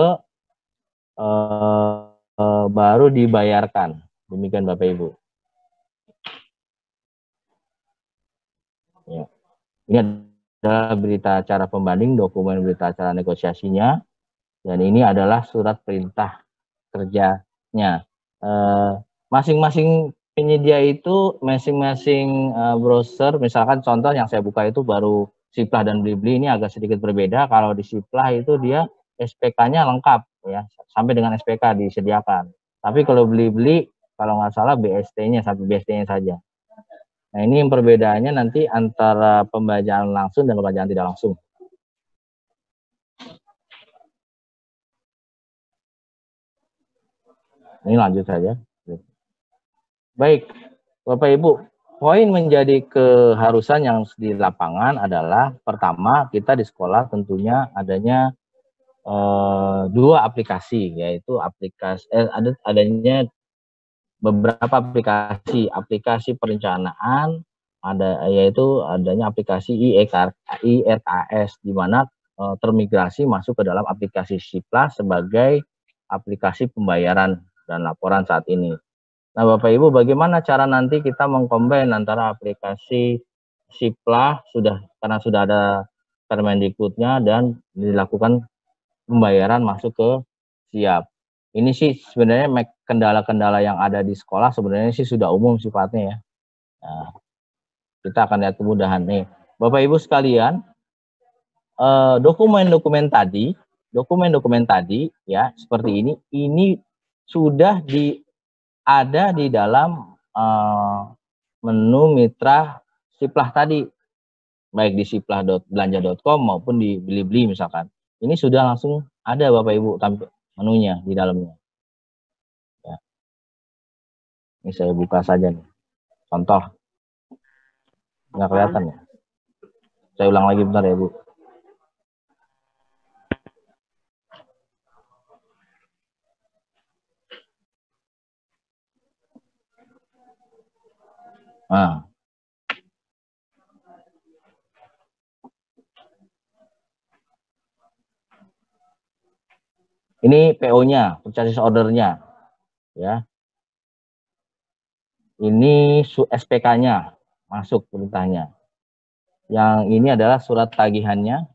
baru dibayarkan. Demikian Bapak Ibu. Ya. Ini adalah berita acara pembanding, dokumen berita acara negosiasinya, dan ini adalah surat perintah kerjanya. Masing-masing penyedia itu, masing-masing browser, misalkan contoh yang saya buka itu baru Siplah dan Blibli, ini agak sedikit berbeda. Kalau di Siplah itu dia SPK-nya lengkap, ya, sampai dengan SPK disediakan. Tapi kalau Blibli, kalau nggak salah BST-nya, sampai BST-nya saja. Nah, ini yang perbedaannya nanti antara pembacaan langsung dan pembacaan tidak langsung. Ini lanjut saja. Baik, Bapak Ibu, poin menjadi keharusan yang di lapangan adalah pertama, kita di sekolah tentunya adanya dua aplikasi, yaitu adanya beberapa aplikasi perencanaan, yaitu adanya aplikasi IRKS, di mana termigrasi masuk ke dalam aplikasi Siplah sebagai aplikasi pembayaran dan laporan saat ini. Nah, Bapak Ibu, bagaimana cara nanti kita mengcombine antara aplikasi Siplah karena sudah ada Permendikbudnya dan dilakukan pembayaran masuk ke Siap. Ini sih sebenarnya kendala-kendala yang ada di sekolah sebenarnya sih sudah umum sifatnya ya. Nah, kita akan lihat kemudahan nih. Bapak Ibu sekalian, dokumen-dokumen tadi ya seperti ini sudah ada di dalam menu mitra Siplah tadi, baik di siplah.belanja.com maupun di Blibli misalkan. Ini sudah langsung ada Bapak Ibu menunya di dalamnya. Ya. Ini saya buka saja nih. Contoh. Nggak kelihatan ya. Saya ulang lagi bentar ya Bu. Nah. Ini PO-nya, purchase order-nya. Ya. Ini SPK-nya, masuk perintahnya. Yang ini adalah surat tagihannya.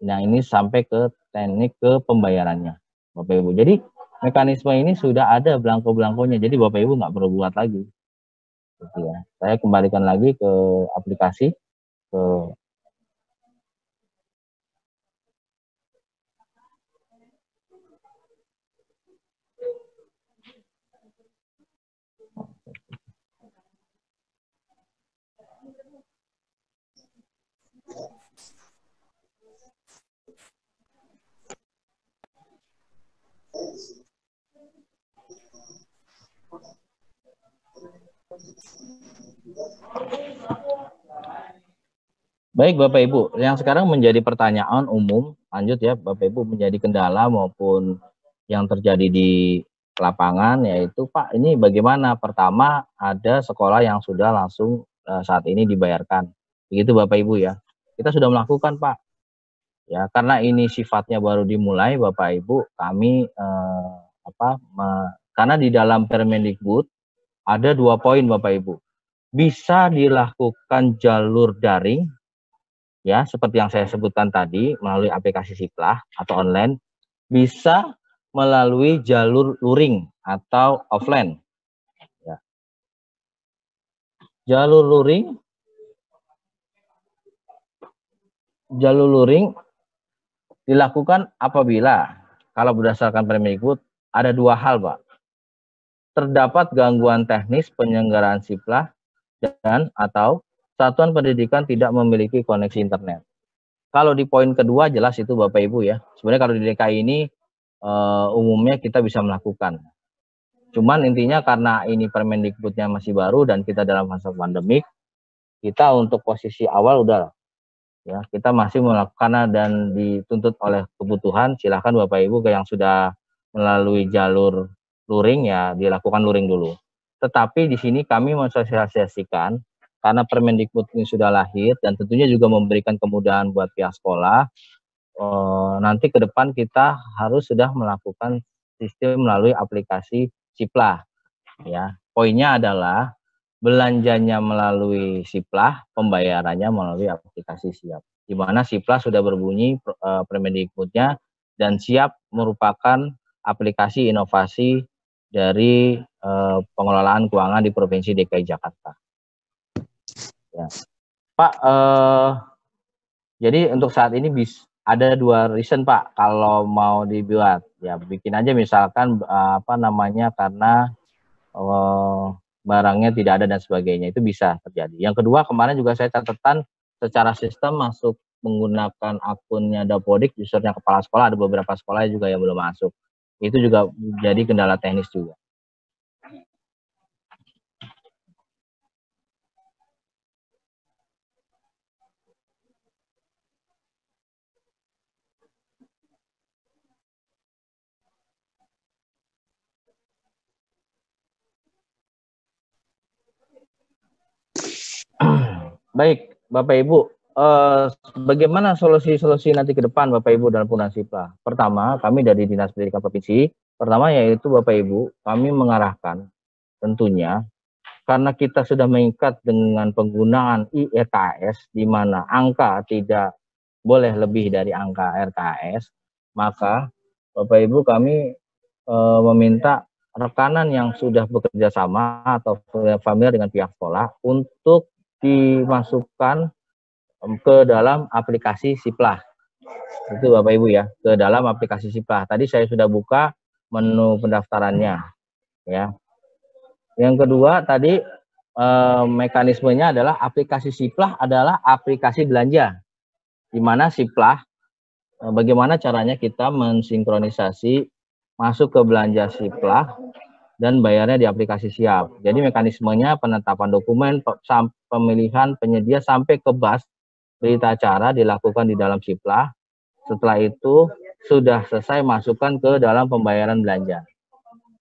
Yang ini sampai ke teknik ke pembayarannya, Bapak Ibu. Jadi mekanisme ini sudah ada belangko-belangkonya. Jadi Bapak Ibu nggak perlu buat lagi. Gitu ya. Saya kembalikan lagi ke aplikasi, ke baik Bapak Ibu, yang sekarang menjadi pertanyaan umum, lanjut ya Bapak Ibu, menjadi kendala maupun yang terjadi di lapangan, yaitu Pak, ini bagaimana? Pertama, ada sekolah yang sudah langsung saat ini dibayarkan. Begitu Bapak Ibu ya. Kita sudah melakukan Pak. Ya, karena ini sifatnya baru dimulai Bapak Ibu, kami karena di dalam Permendikbud ada 2 poin Bapak Ibu. Bisa dilakukan jalur daring, ya seperti yang saya sebutkan tadi melalui aplikasi Siplah atau online, bisa melalui jalur luring atau offline. Ya. Jalur luring dilakukan apabila, kalau berdasarkan Permendikbud, ada 2 hal Pak. Terdapat gangguan teknis penyelenggaraan Siplah dan atau satuan pendidikan tidak memiliki koneksi internet. Kalau di poin kedua jelas itu Bapak Ibu ya. Sebenarnya kalau di DKI ini umumnya kita bisa melakukan. Cuman intinya karena ini Permendikbudnya masih baru dan kita dalam masa pandemik, kita untuk posisi awal udah ya, kita masih melakukan dan dituntut oleh kebutuhan. Silahkan Bapak Ibu yang sudah melalui jalur luring ya dilakukan luring dulu. Tetapi di sini kami mensosialisasikan karena Permendikbud ini sudah lahir dan tentunya juga memberikan kemudahan buat pihak sekolah, nanti ke depan kita harus sudah melakukan sistem melalui aplikasi Siplah. Ya, poinnya adalah belanjanya melalui Siplah, pembayarannya melalui aplikasi Siap. Di mana Siplah sudah berbunyi Permendikbudnya dan Siap merupakan aplikasi inovasi dari pengelolaan keuangan di Provinsi DKI Jakarta. Ya. Pak, jadi untuk saat ini ada 2 reason Pak kalau mau dibuat. Ya bikin aja misalkan karena barangnya tidak ada dan sebagainya, itu bisa terjadi. Yang kedua, kemarin juga saya catatan secara sistem masuk menggunakan akunnya Dapodik, usernya kepala sekolah, ada beberapa sekolah juga yang belum masuk. Itu juga jadi kendala teknis juga. Baik, Bapak Ibu, bagaimana solusi-solusi nanti ke depan Bapak Ibu dalam penggunaan Siplah? Pertama, kami dari Dinas Pendidikan Provinsi, pertama yaitu Bapak Ibu, kami mengarahkan tentunya karena kita sudah mengikat dengan penggunaan RKS di mana angka tidak boleh lebih dari angka RKS, maka Bapak Ibu kami meminta rekanan yang sudah bekerja sama atau familiar dengan pihak sekolah untuk dimasukkan ke dalam aplikasi Siplah. Itu Bapak Ibu ya, ke dalam aplikasi Siplah. Tadi saya sudah buka menu pendaftarannya ya. Yang kedua tadi mekanismenya adalah aplikasi Siplah adalah aplikasi belanja. Di mana Siplah bagaimana caranya kita mensinkronisasi masuk ke belanja Siplah dan bayarnya di aplikasi Siap. Jadi mekanismenya penetapan dokumen, pemilihan penyedia sampai ke BAS, berita acara dilakukan di dalam Siplah. Setelah itu sudah selesai masukkan ke dalam pembayaran belanja.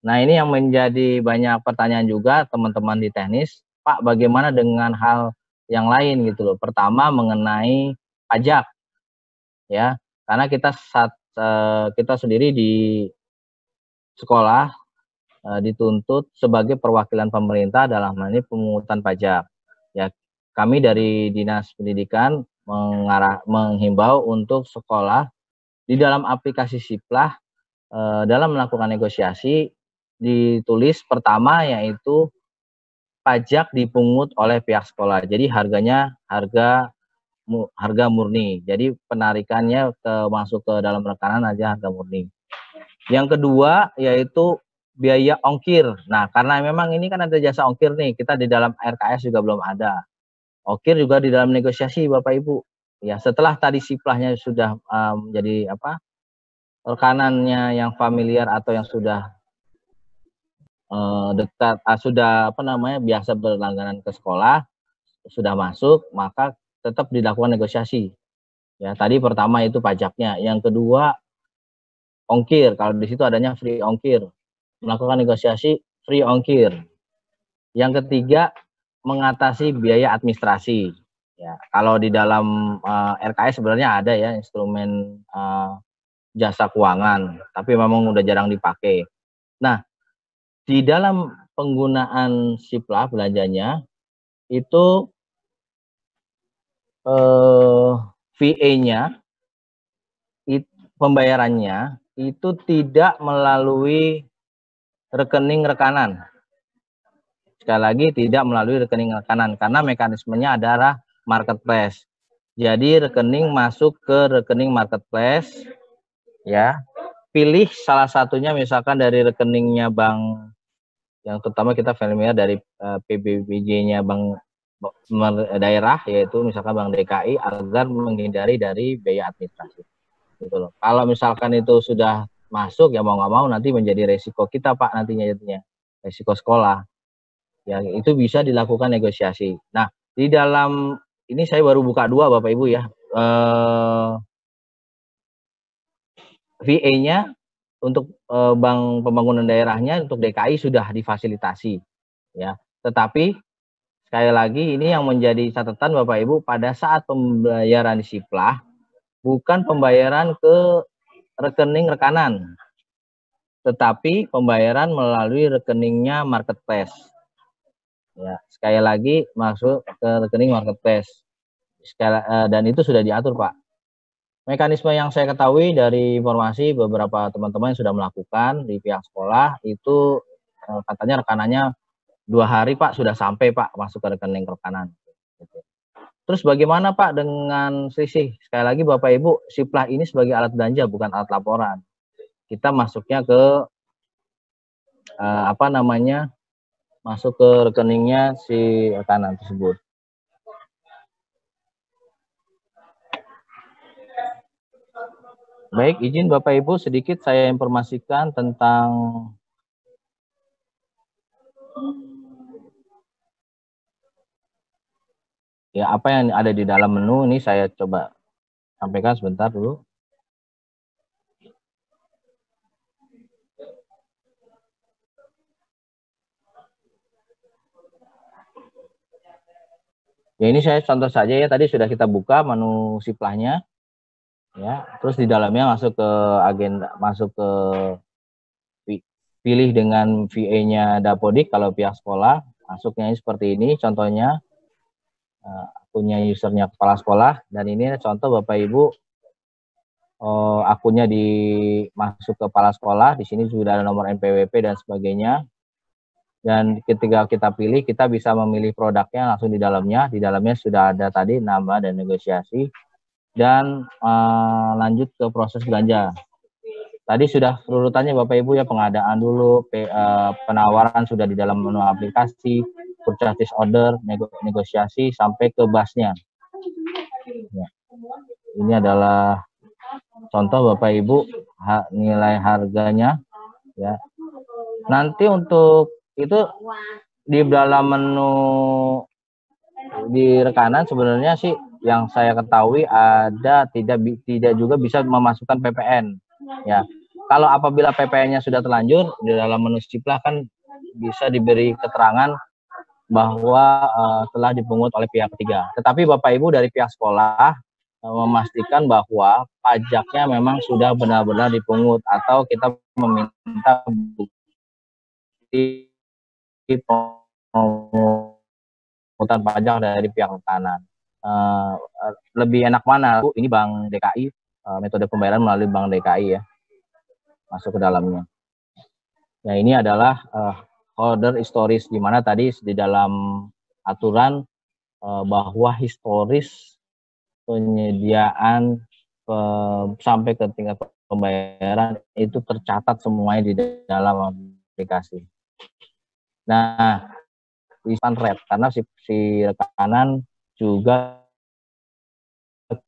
Nah ini yang menjadi banyak pertanyaan juga teman-teman di teknis, Pak bagaimana dengan hal yang lain gitu loh. Pertama mengenai pajak, ya karena kita sendiri di sekolah dituntut sebagai perwakilan pemerintah dalam hal ini pemungutan pajak. Ya, kami dari Dinas Pendidikan menghimbau untuk sekolah di dalam aplikasi Siplah dalam melakukan negosiasi ditulis pertama yaitu pajak dipungut oleh pihak sekolah. Jadi harganya harga murni. Jadi penarikannya masuk ke dalam rekanan aja harga murni. Yang kedua yaitu biaya ongkir. Nah, karena memang ini kan ada jasa ongkir nih, kita di dalam RKS juga belum ada. Ongkir juga di dalam negosiasi Bapak Ibu. Ya, setelah tadi Siplahnya sudah menjadi rekanannya yang familiar atau yang sudah dekat, sudah biasa berlangganan ke sekolah, sudah masuk, maka tetap dilakukan negosiasi. Ya, tadi pertama itu pajaknya, yang kedua ongkir. Kalau di situ adanya free ongkir. Melakukan negosiasi free ongkir. Yang ketiga mengatasi biaya administrasi. Ya, kalau di dalam RKS sebenarnya ada ya instrumen jasa keuangan, tapi memang udah jarang dipakai. Nah, di dalam penggunaan Siplah belanjanya itu VA-nya pembayarannya itu tidak melalui rekening rekanan. Sekali lagi tidak melalui rekening rekanan karena mekanismenya adalah marketplace. Jadi rekening masuk ke rekening marketplace ya. Pilih salah satunya misalkan dari rekeningnya bank yang terutama kita familiar dari PBBJ-nya bank daerah yaitu misalkan Bank DKI agar menghindari dari biaya administrasi. Gitu loh. Kalau misalkan itu sudah masuk ya mau nggak mau nanti menjadi resiko kita Pak nantinya jadinya resiko sekolah ya itu bisa dilakukan negosiasi. Nah di dalam ini saya baru buka 2 Bapak Ibu ya VA-nya untuk bank pembangunan daerahnya untuk DKI sudah difasilitasi ya tetapi sekali lagi ini yang menjadi catatan Bapak Ibu, pada saat pembayaran di Siplah bukan pembayaran ke rekening rekanan, tetapi pembayaran melalui rekeningnya marketplace. Ya, sekali lagi masuk ke rekening marketplace. Dan itu sudah diatur, Pak. Mekanisme yang saya ketahui dari informasi beberapa teman-teman yang sudah melakukan di pihak sekolah itu katanya rekanannya 2 hari Pak sudah sampai Pak masuk ke rekening rekanan. Terus bagaimana Pak dengan selisih? Sekali lagi Bapak Ibu, Siplah ini sebagai alat belanja bukan alat laporan. Kita masuknya ke masuk ke rekeningnya si rekanan tersebut. Baik, izin Bapak Ibu sedikit saya informasikan tentang ya apa yang ada di dalam menu. Ini saya coba sampaikan sebentar dulu. Ya ini saya contoh saja ya, tadi sudah kita buka menu Siplahnya. Ya, terus di dalamnya masuk ke agenda, masuk ke pilih dengan VA-nya Dapodik kalau pihak sekolah, masuknya ini seperti ini contohnya. Akunnya usernya kepala sekolah, dan ini contoh Bapak Ibu akunnya masuk ke kepala sekolah. Di sini sudah ada nomor NPWP dan sebagainya. Dan ketika kita pilih, kita bisa memilih produknya langsung di dalamnya. Di dalamnya sudah ada tadi nambah dan negosiasi. Dan lanjut ke proses belanja. Tadi sudah urutannya Bapak Ibu ya, pengadaan dulu, penawaran sudah di dalam menu aplikasi, purchase order, negosiasi, sampai ke basnya. Ya. Ini adalah contoh Bapak Ibu nilai harganya. Ya. Nanti untuk itu di dalam menu di rekanan sebenarnya sih yang saya ketahui ada tidak juga bisa memasukkan PPN. Ya, kalau apabila PPN-nya sudah terlanjur di dalam menu Siplah kan bisa diberi keterangan bahwa telah dipungut oleh pihak ketiga. Tetapi Bapak Ibu dari pihak sekolah memastikan bahwa pajaknya memang sudah benar-benar dipungut, atau kita meminta bukti pemungutan pajak dari pihak rekanan. Lebih enak mana? Ini Bank DKI, metode pembayaran melalui Bank DKI ya, masuk ke dalamnya. Nah ini adalah order historis, di mana tadi di dalam aturan bahwa historis penyediaan sampai ke tingkat pembayaran itu tercatat semuanya di dalam aplikasi. Nah, tulisan red karena si rekanan juga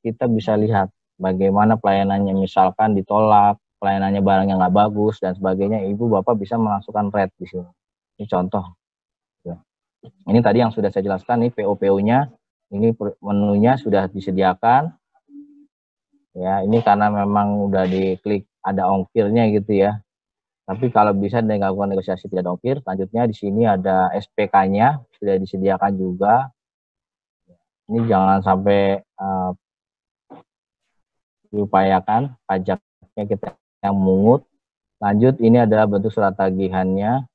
kita bisa lihat bagaimana pelayanannya, misalkan ditolak, pelayanannya barangnya nggak bagus dan sebagainya, Ibu Bapak bisa memasukkan red di sini. Ini contoh. Ya. Ini tadi yang sudah saya jelaskan, nih PO-PO-nya, ini menunya sudah disediakan. Ya, ini karena memang udah diklik ada ongkirnya gitu ya. Tapi kalau bisa dilakukan negosiasi tidak ada ongkir, selanjutnya di sini ada SPK-nya sudah disediakan juga. Ini jangan sampai diupayakan pajaknya kita yang mungut. Lanjut, ini adalah bentuk surat tagihannya,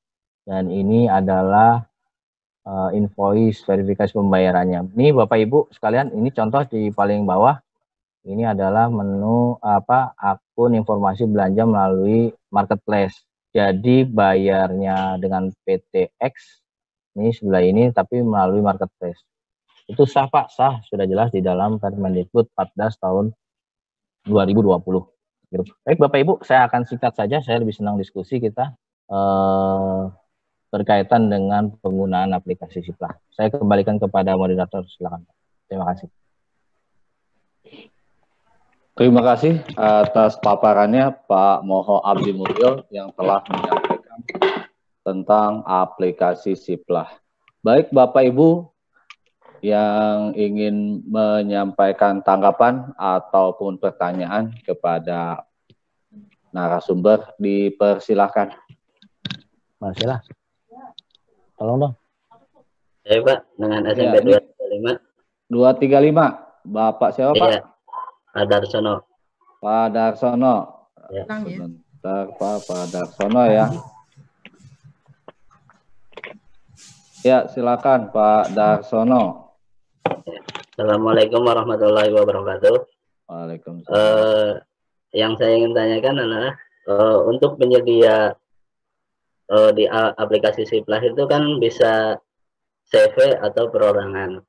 dan ini adalah invoice verifikasi pembayarannya. Ini Bapak Ibu sekalian, ini contoh di paling bawah. Ini adalah menu akun informasi belanja melalui marketplace. Jadi bayarnya dengan PTX ini sebelah ini, tapi melalui marketplace. Itu sah Pak, sah, sudah jelas di dalam Permendikbud 14 tahun 2020. Baik Bapak Ibu, saya akan singkat saja, saya lebih senang diskusi kita berkaitan dengan penggunaan aplikasi Siplah. Saya kembalikan kepada moderator, silakan. Terima kasih. Terima kasih atas paparannya Pak Moho Abdi Mulyo yang telah menyampaikan tentang aplikasi Siplah. Baik Bapak Ibu yang ingin menyampaikan tanggapan ataupun pertanyaan kepada narasumber, dipersilahkan. Masih lah. Tolong dong. Saya Pak, dengan SMP Ya, 235. 235. Bapak siapa, Pak? Iya, Pak Darsono. Pak Darsono. Ya. Sebentar, Pak Darsono ya. Ya, silakan Pak Darsono. Assalamualaikum warahmatullahi wabarakatuh. Waalaikumsalam. Yang saya ingin tanyakan adalah untuk penyedia di aplikasi Siplah itu kan bisa CV atau perorangan.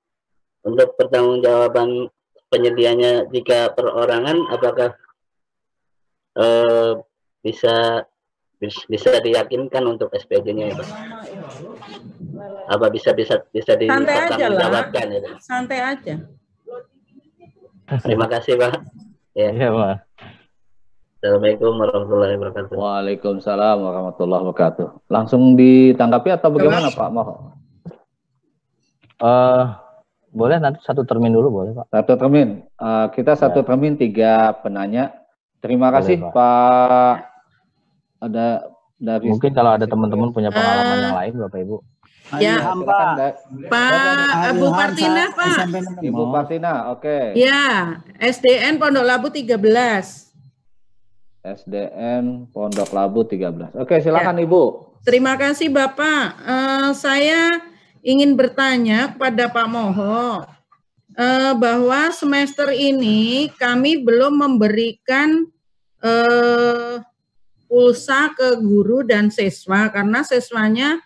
Untuk pertanggungjawaban penyedianya jika perorangan, apakah bisa diyakinkan untuk SPJ-nya itu? Apa bisa dipertanggungjawabkan itu? Santai aja. Terima kasih Pak. Ya. Iya, Pak. Assalamualaikum warahmatullahi wabarakatuh. Waalaikumsalam warahmatullahi wabarakatuh. Langsung ditanggapi atau bagaimana Pak? Boleh nanti satu termin dulu boleh Pak. Satu termin. Kita satu termin 3 penanya. Terima kasih Boleh, Pak. Ada dari mungkin kalau ada teman-teman punya pengalaman yang lain Bapak Ibu. Ya, Pak. Pak Bu Partina, Pak. Ibu Partina, oke. Ya, SDN Pondok Labu 13. SDN Pondok Labu 13. Oke, silakan Ibu. Terima kasih Bapak. Saya ingin bertanya kepada Pak Moho bahwa semester ini kami belum memberikan pulsa ke guru dan siswa karena siswanya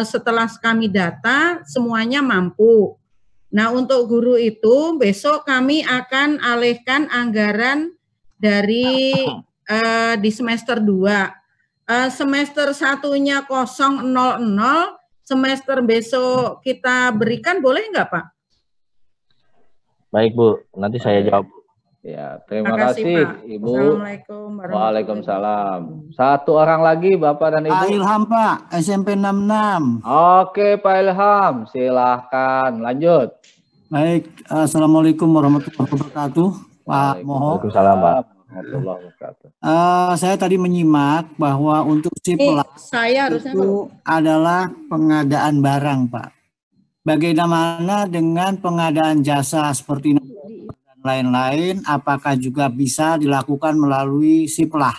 setelah kami data semuanya mampu. Nah, untuk guru itu besok kami akan alihkan anggaran dari di semester 2. Semester satunya 000, semester besok kita berikan, boleh nggak Pak? Baik Bu, nanti saya jawab. Ya, terima kasih Pak. Ibu. Assalamualaikum Waalaikumsalam. Satu orang lagi Bapak dan Ibu. Pak Ilham Pak, SMP 66. Oke Pak Ilham, silahkan lanjut. Baik, Assalamualaikum warahmatullahi wabarakatuh Pak Moho. Waalaikumsalam Pak. Warahmatullahi wabarakatuh. Saya tadi menyimak bahwa untuk Siplah saya harusnya itu adalah pengadaan barang Pak. Bagaimana dengan pengadaan jasa seperti dan lain-lain, apakah juga bisa dilakukan melalui Siplah?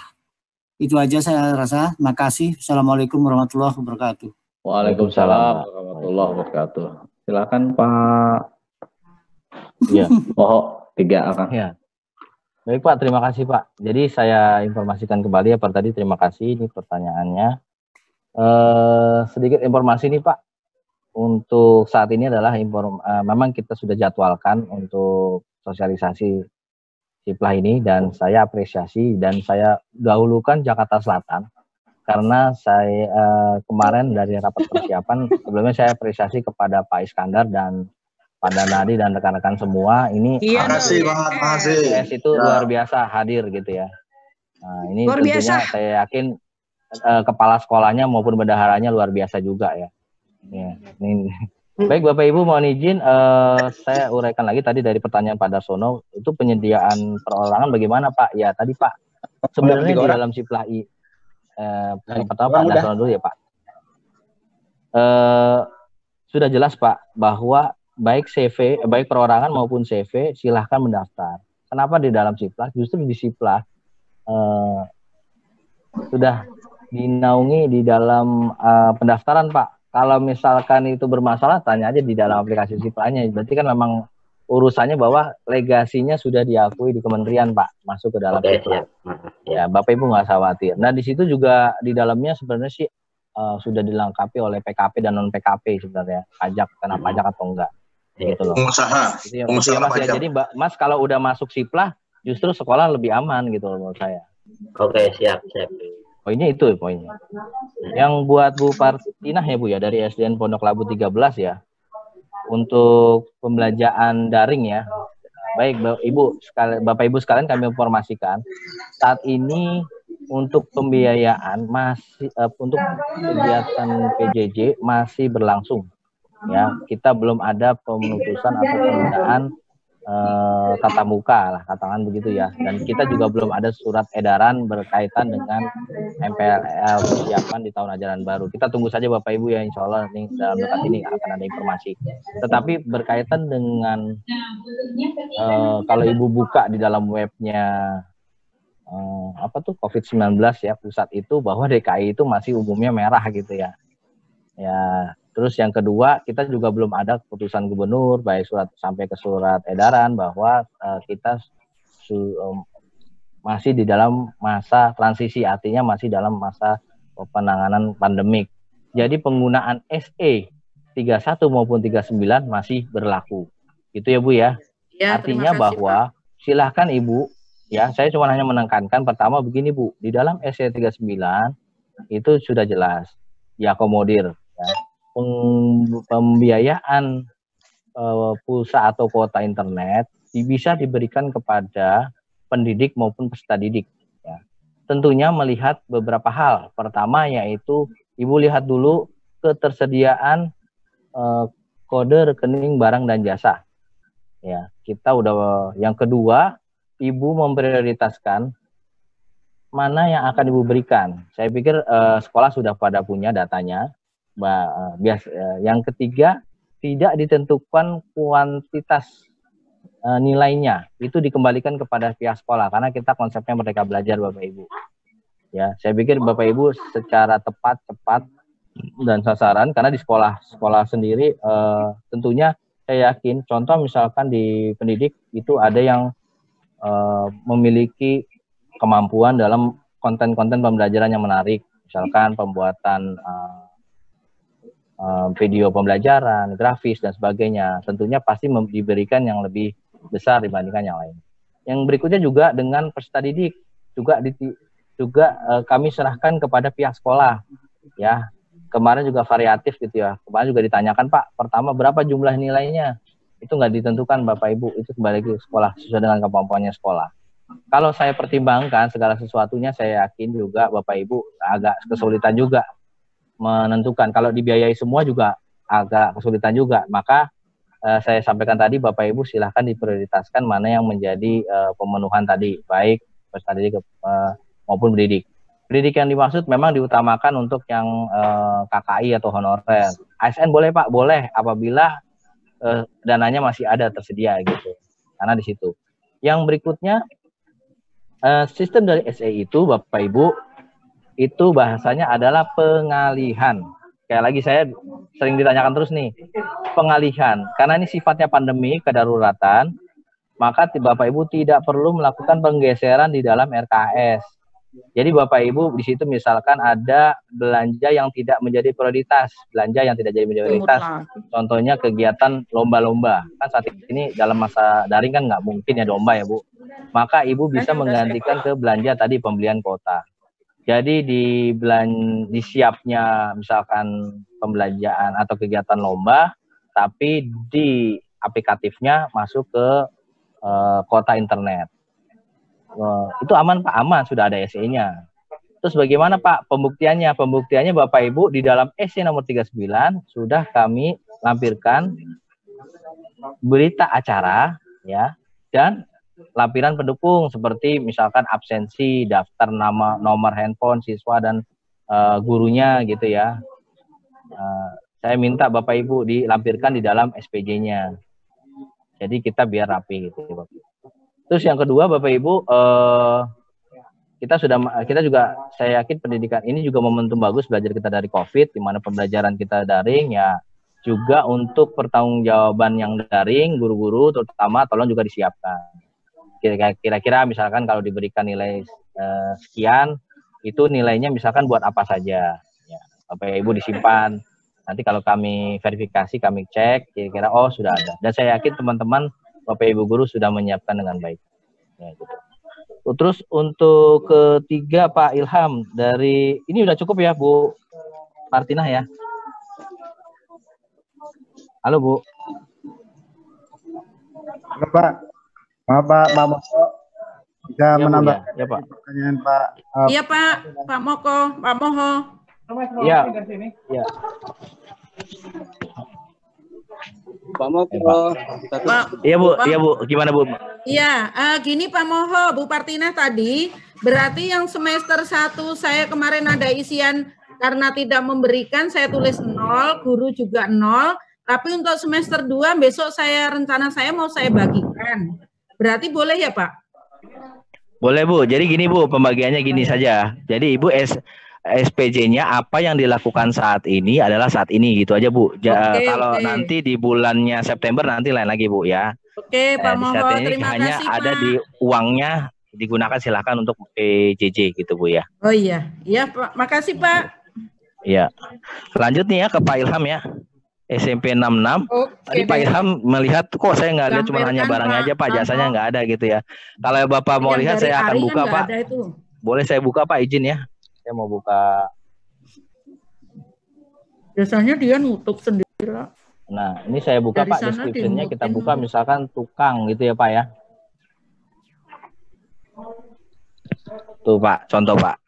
Itu aja saya rasa. Terima kasih. Assalamualaikum warahmatullahi wabarakatuh. Waalaikumsalam warahmatullahi wabarakatuh. Silakan Pak. Iya. Oh, 3 orang. Ya. Baik Pak, terima kasih Pak. Jadi saya informasikan kembali ya Pak tadi, terima kasih ini pertanyaannya. Sedikit informasi nih Pak. Untuk saat ini adalah memang kita sudah jadwalkan untuk sosialisasi Siplah ini dan saya apresiasi dan saya dahulukan Jakarta Selatan karena saya kemarin dari rapat persiapan sebelumnya saya apresiasi kepada Pak Iskandar dan Pak Danadi dan rekan-rekan semua ini. Makasih banget, makasih. Itu luar biasa hadir gitu ya. Nah, ini luar tentunya biasa. Saya yakin kepala sekolahnya maupun bendaharanya luar biasa juga ya. Ya, ini. Baik Bapak Ibu mohon izin saya uraikan lagi tadi dari pertanyaan Pak Darsono itu penyediaan perorangan bagaimana Pak? Ya tadi Pak sebenarnya di dalam Siplah yang pertama Pak Darsono dulu ya Pak. Sudah jelas Pak bahwa baik CV, baik perorangan maupun CV silahkan mendaftar. Kenapa di dalam Siplah? Justru di Siplah sudah dinaungi di dalam pendaftaran Pak. Kalau misalkan itu bermasalah, tanya aja di dalam aplikasi Siplahnya. Berarti kan memang urusannya bahwa legasinya sudah diakui di kementerian Pak, masuk ke dalam Siplah. Ya, Bapak Ibu nggak khawatir. Nah di situ juga di dalamnya sebenarnya sih sudah dilengkapi oleh PKP dan non PKP sebenarnya, pajak kena pajak atau enggak. Gitu loh. Pengusaha pajak. Jadi Mas kalau udah masuk Siplah, justru sekolah lebih aman gitu loh menurut saya. Oke, siap. Poinnya itu poinnya. Yang buat Bu Partinah ya Bu ya dari SDN Pondok Labu 13 ya. Untuk pembelajaran daring ya. Baik Bapak Ibu sekalian kami informasikan saat ini untuk pembiayaan masih untuk kegiatan PJJ masih berlangsung. Ya, kita belum ada pemutusan atau penundaan tatap muka lah, katakan begitu ya. Dan kita juga belum ada surat edaran berkaitan dengan MPLS persiapan di tahun ajaran baru. Kita tunggu saja Bapak Ibu ya, insya Allah nih dalam dekat ini akan ada informasi. Tetapi berkaitan dengan kalau Ibu buka di dalam webnya COVID-19 ya, pusat itu, bahwa DKI itu masih umumnya merah gitu ya. Ya, terus yang kedua, kita juga belum ada keputusan gubernur baik surat sampai ke surat edaran bahwa kita masih di dalam masa transisi, artinya masih dalam masa penanganan pandemik. Jadi penggunaan SE 31 maupun 39 masih berlaku. Gitu ya Bu ya. Ya, artinya kasih, bahwa Pak, silahkan Ibu ya, saya cuma hanya menekankan pertama begini Bu, di dalam SE 39 itu sudah jelas diakomodir ya, pembiayaan pulsa atau kuota internet bisa diberikan kepada pendidik maupun peserta didik ya. Tentunya melihat beberapa hal. Pertama yaitu Ibu lihat dulu ketersediaan kode rekening barang dan jasa. Ya, kita udah. Yang kedua, Ibu memprioritaskan mana yang akan Ibu berikan. Saya pikir sekolah sudah pada punya datanya. Yang ketiga, tidak ditentukan kuantitas nilainya, itu dikembalikan kepada pihak sekolah karena kita konsepnya Merdeka Belajar Bapak Ibu. Ya, saya pikir Bapak Ibu secara tepat, cepat dan sasaran, karena di sekolah sendiri tentunya saya yakin, contoh misalkan di pendidik itu ada yang memiliki kemampuan dalam konten-konten pembelajaran yang menarik, misalkan pembuatan video pembelajaran, grafis dan sebagainya, tentunya pasti diberikan yang lebih besar dibandingkan yang lain. Yang berikutnya juga dengan peserta didik juga kami serahkan kepada pihak sekolah ya. Kemarin juga variatif gitu ya. Kemarin juga ditanyakan Pak, pertama berapa jumlah nilainya? Itu nggak ditentukan Bapak Ibu, itu kembali ke sekolah sesuai dengan kemampuannya sekolah. Kalau saya pertimbangkan segala sesuatunya, saya yakin juga Bapak Ibu agak kesulitan juga menentukan. Kalau dibiayai semua juga agak kesulitan juga. Maka saya sampaikan tadi Bapak Ibu silahkan diprioritaskan mana yang menjadi pemenuhan tadi, baik peserta didik maupun pendidik. Pendidik yang dimaksud memang diutamakan untuk yang KKI atau honorer. ASN boleh Pak, boleh apabila dananya masih ada tersedia gitu. Karena di situ. Yang berikutnya sistem dari SE itu Bapak Ibu itu bahasanya adalah pengalihan. Kayak lagi saya sering ditanyakan terus nih, pengalihan. Karena ini sifatnya pandemi, kedaruratan, maka Bapak Ibu tidak perlu melakukan penggeseran di dalam RKS. Jadi Bapak Ibu di situ misalkan ada belanja yang tidak menjadi prioritas, contohnya kegiatan lomba-lomba. Kan saat ini dalam masa daring kan nggak mungkin ya lomba ya Bu. Maka Ibu bisa menggantikan ke belanja tadi pembelian kuota. Jadi di siapnya misalkan pembelanjaan atau kegiatan lomba, tapi di aplikatifnya masuk ke kuota internet. Itu aman Pak, aman, sudah ada SE-nya. Terus bagaimana Pak pembuktiannya? Pembuktiannya Bapak Ibu di dalam SE nomor 39 sudah kami lampirkan berita acara ya, dan lampiran pendukung seperti misalkan absensi, daftar nama, nomor handphone siswa dan gurunya gitu ya. Saya minta Bapak Ibu dilampirkan di dalam SPJ-nya. Jadi kita biar rapi gitu Bapak. Terus yang kedua Bapak Ibu, kita juga saya yakin pendidikan ini juga momentum bagus belajar kita dari COVID, di mana pembelajaran kita daring ya, juga untuk pertanggungjawaban yang daring, guru-guru terutama tolong juga disiapkan. Kira-kira misalkan kalau diberikan nilai sekian, itu nilainya misalkan buat apa saja. Ya, Bapak Ibu disimpan. Nanti kalau kami verifikasi, kami cek, kira-kira oh sudah ada. Dan saya yakin teman-teman Bapak Ibu guru sudah menyiapkan dengan baik. Ya, gitu. Terus untuk ketiga Pak Ilham dari ini udah cukup ya Bu Martinah ya. Halo Bu. Halo Pak. Maaf Pak Moko, bisa ya, menambah ya, Pak. Pertanyaan Pak. Iya Pak Moko, Pak Moho. Iya. Ya. Pak Moko. Iya Bu, gimana Bu? Iya, gini Pak Moho, Bu Partina tadi, berarti yang semester 1 saya kemarin ada isian karena tidak memberikan, saya tulis 0, guru juga 0, tapi untuk semester 2 besok rencana saya mau saya bagikan. Berarti boleh ya Pak? Boleh Bu, jadi gini Bu, pembagiannya gini saja. Jadi Ibu SPJ-nya apa yang dilakukan saat ini adalah saat ini gitu aja Bu. Kalau nanti di bulannya September nanti lain lagi Bu ya. Oke Pak Moho, terima hanya kasih ada Pak. di uangnya digunakan silakan untuk PJJ gitu Bu ya. Oh iya, iya Pak, makasih Pak. Iya. Lanjut nih ya ke Pak Ilham ya. SMP 66. Tadi Pak Ilham melihat kok saya nggak lihat, cuma hanya barangnya aja Pak, jasanya nggak ada gitu ya. Kalau Bapak mau lihat saya akan buka Pak. Boleh saya buka Pak, izin ya. Saya mau buka. Biasanya dia nutup sendiri lah. Nah, ini saya buka Pak, description-nya kita buka misalkan tukang gitu ya Pak ya. Tuh Pak, contoh Pak.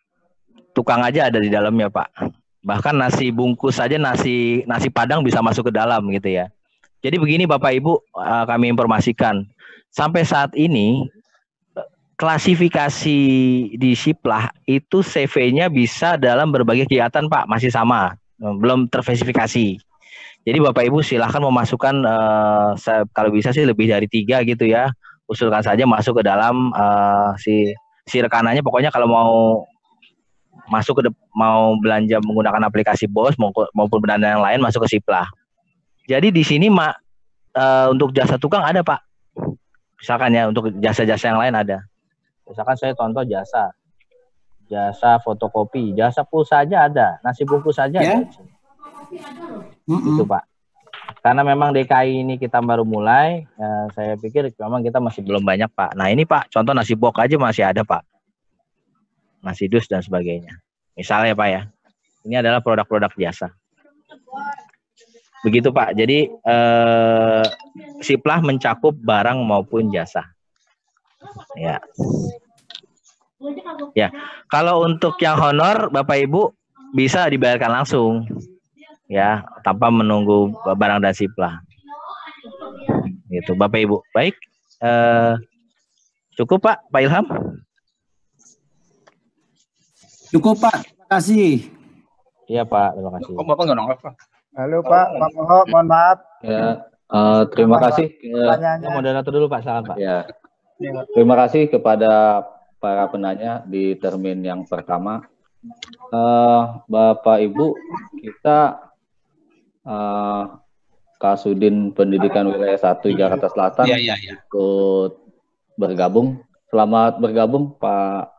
Tukang aja ada di dalamnya Pak. Bahkan nasi bungkus saja, nasi padang bisa masuk ke dalam gitu ya. Jadi begini Bapak Ibu, kami informasikan. Sampai saat ini klasifikasi di Siplah itu CV-nya bisa dalam berbagai kegiatan Pak, masih sama, belum terverifikasi. Jadi Bapak Ibu silahkan memasukkan kalau bisa sih lebih dari 3 gitu ya. Usulkan saja masuk ke dalam si rekanannya. Pokoknya kalau mau masuk mau belanja menggunakan aplikasi BOS maupun dana yang lain masuk ke Siplah. Jadi di sini untuk jasa tukang ada Pak. Misalkan ya untuk jasa-jasa yang lain ada. Misalkan saya contoh jasa fotokopi, jasa pulsa aja ada, nasi bungkus saja ada. Itu Pak. Karena memang DKI ini kita baru mulai, saya pikir memang kita masih belum banyak Pak. Nah ini Pak, contoh nasi bok aja masih ada Pak. Nasi dus dan sebagainya. Misalnya Pak ya, ini adalah produk-produk jasa. Begitu Pak, jadi Siplah mencakup barang maupun jasa. Ya. Ya, kalau untuk yang honor Bapak Ibu bisa dibayarkan langsung. Ya, tanpa menunggu barang dan Siplah. Gitu Bapak Ibu. Baik. Cukup Pak Ilham? Cukup Pak, terima kasih. Iya Pak, terima kasih. Bapak nggak nongol Pak. Halo Pak Moho, mohon maaf. Ya, terima kasih. Moderator dulu Pak, silakan Pak. Ya. Terima kasih kepada para penanya di termin yang pertama. Bapak Ibu, kita Kasudin Pendidikan Wilayah 1 Jakarta Selatan ikut bergabung. Selamat bergabung Pak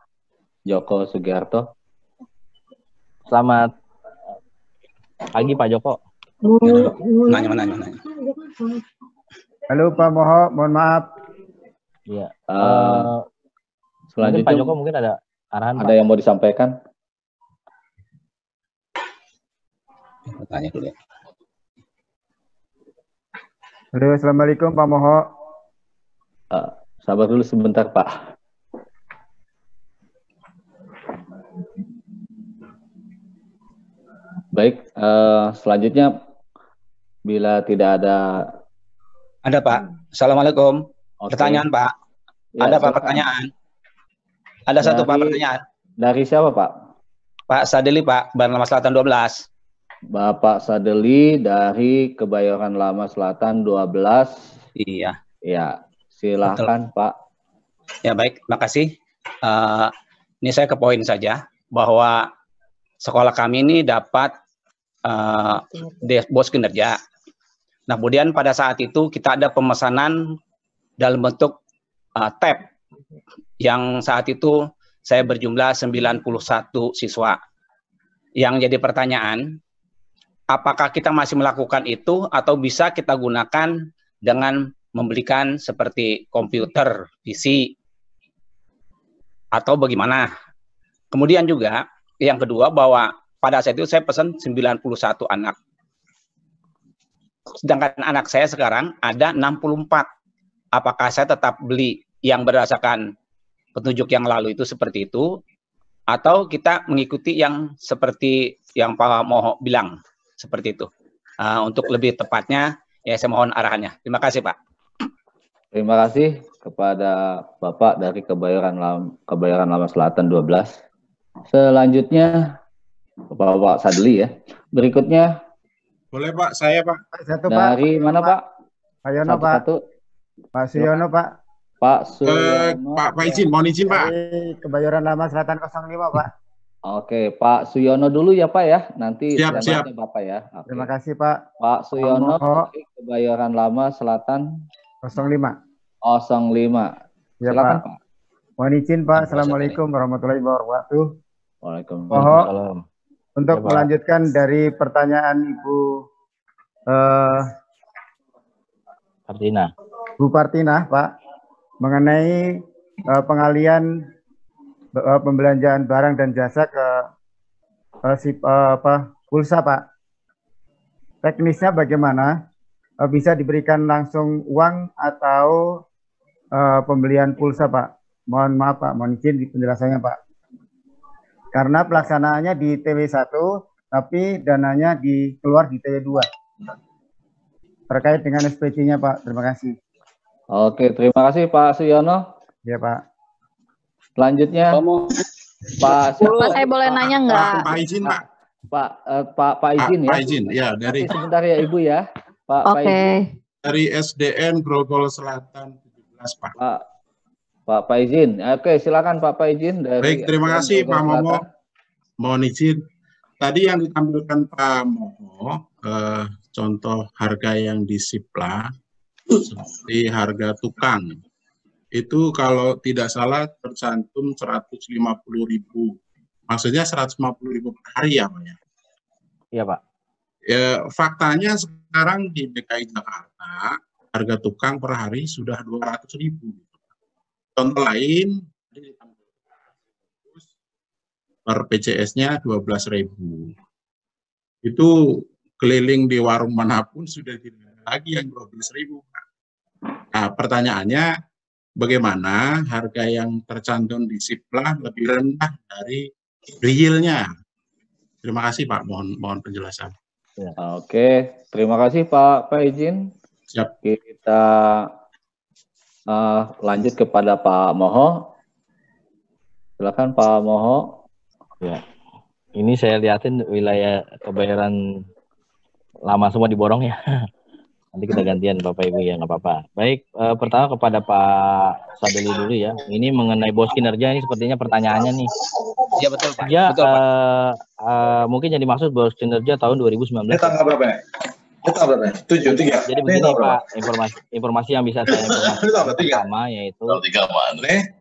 Joko Sugiharto. Selamat pagi Pak Joko. Nanya. Halo Pak Moho, mohon maaf. Iya. Selanjutnya Pak Joko mungkin ada arahan. Ada yang mau disampaikan? Tanya dulu ya. Halo, assalamualaikum Pak Moho. Sabar dulu sebentar Pak. Baik, selanjutnya bila tidak ada. Ada Pak. Assalamualaikum. Okay. Pertanyaan Pak. Ya, ada Pak pertanyaan. Ada satu Pak pertanyaan. Dari siapa Pak? Pak Sadeli Pak, Kebayoran Lama Selatan 12. Bapak Sadeli dari Kebayoran Lama Selatan 12. Iya. Ya, silakan betul. Pak. Ya baik, makasih. Ini saya ke poin saja bahwa sekolah kami ini dapat BOS kinerja. Nah, kemudian pada saat itu kita ada pemesanan dalam bentuk tab yang saat itu saya berjumlah 91 siswa. Yang jadi pertanyaan, apakah kita masih melakukan itu atau bisa kita gunakan dengan membelikan seperti komputer, PC, atau bagaimana? Kemudian juga yang kedua bahwa pada saat itu saya pesan 91 anak. Sedangkan anak saya sekarang ada 64. Apakah saya tetap beli yang berdasarkan petunjuk yang lalu itu seperti itu, atau kita mengikuti yang seperti yang Pak Moho bilang seperti itu? Untuk lebih tepatnya Ya, saya mohon arahannya. Terima kasih, Pak. Terima kasih kepada Bapak dari Kebayoran Lama Selatan 12. Selanjutnya Bapak Sadli ya. Berikutnya boleh Pak, saya Pak. Satu dari Pak. mana Pak? Pak Yono Pak. Pak Suyono Pak. Pak Suyono. Pak izin, mohon izin Pak. Dari Kebayoran Lama Selatan 05 Pak. Oke, Pak Suyono dulu ya Pak ya. Nanti siap. Bapak ya. Oke. Terima kasih Pak. Pak Suyono dari Kebayoran Lama Selatan 05. 05. Ya, silakan Pak. Mohon izin Pak. Assalamualaikum warahmatullahi wabarakatuh. Waalaikumsalam. Untuk ya, melanjutkan dari pertanyaan Ibu Partina. Bu Partina, Pak, mengenai pengalian pembelanjaan barang dan jasa ke pulsa, Pak. Teknisnya bagaimana? Bisa diberikan langsung uang atau pembelian pulsa, Pak? Mohon maaf, Pak. Mohon izin di penjelasannya, Pak. Karena pelaksanaannya di TW1, tapi dananya keluar di TW2. Terkait dengan SPC-nya, Pak. Terima kasih. Oke, terima kasih Pak Suyono. Ya, Pak. Selanjutnya, Pak saya boleh nanya nggak? Pak izin, Pak. Pak izin ya. Pak izin, ya dari. Sebentar ya Ibu ya. Oke. Dari SDN Grogol Selatan 17, Pak. Pak izin. Oke, silakan Pak izin. Baik, terima kasih Pak Momo. Mohon izin. Tadi yang ditampilkan Pak Momo, contoh harga yang disipla seperti harga tukang. Itu kalau tidak salah tercantum 150.000. Maksudnya 150.000 per hari ya, Pak ya? Iya, Pak. Ya, faktanya sekarang di DKI Jakarta harga tukang per hari sudah 200.000. Contoh lain per PCS-nya 12.000. Itu keliling di warung manapun sudah tidak ada lagi yang 12.000. Nah, pertanyaannya bagaimana harga yang tercantum di Siplah lebih rendah dari realnya? Terima kasih Pak, mohon penjelasan. Ya. Oke, terima kasih Pak izin. Siap. Kita lanjut kepada Pak Moho. Silakan Pak Moho. Ya, ini saya lihatin wilayah Kebayoran Lama semua diborong ya. Nanti kita gantian Bapak Ibu ya, nggak apa-apa. Baik, pertama kepada Pak Sadeli dulu ya. Ini mengenai bos kinerja, ini sepertinya pertanyaannya nih. Iya betul Pak. Ya, betul, Pak. Mungkin yang dimaksud bos kinerja tahun 2019. Ini tanggal berapa ya? Ini tanggal berapa ya? 7. Jadi begini Pak, informasi yang bisa saya informasikan pertama yaitu 3 mana?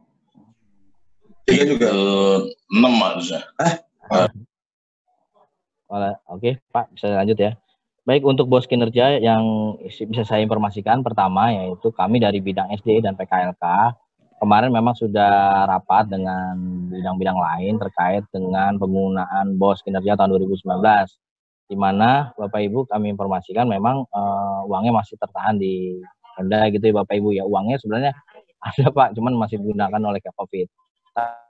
3 juga. 6 harusnya. Oke Pak, bisa lanjut ya. Baik, untuk bos kinerja yang bisa saya informasikan pertama yaitu kami dari bidang SD dan PKLK kemarin memang sudah rapat dengan bidang-bidang lain terkait dengan penggunaan bos kinerja tahun 2019, di mana Bapak Ibu kami informasikan memang uangnya masih tertahan di Pemda gitu ya Bapak Ibu ya. Uangnya sebenarnya ada Pak, cuman masih digunakan oleh COVID.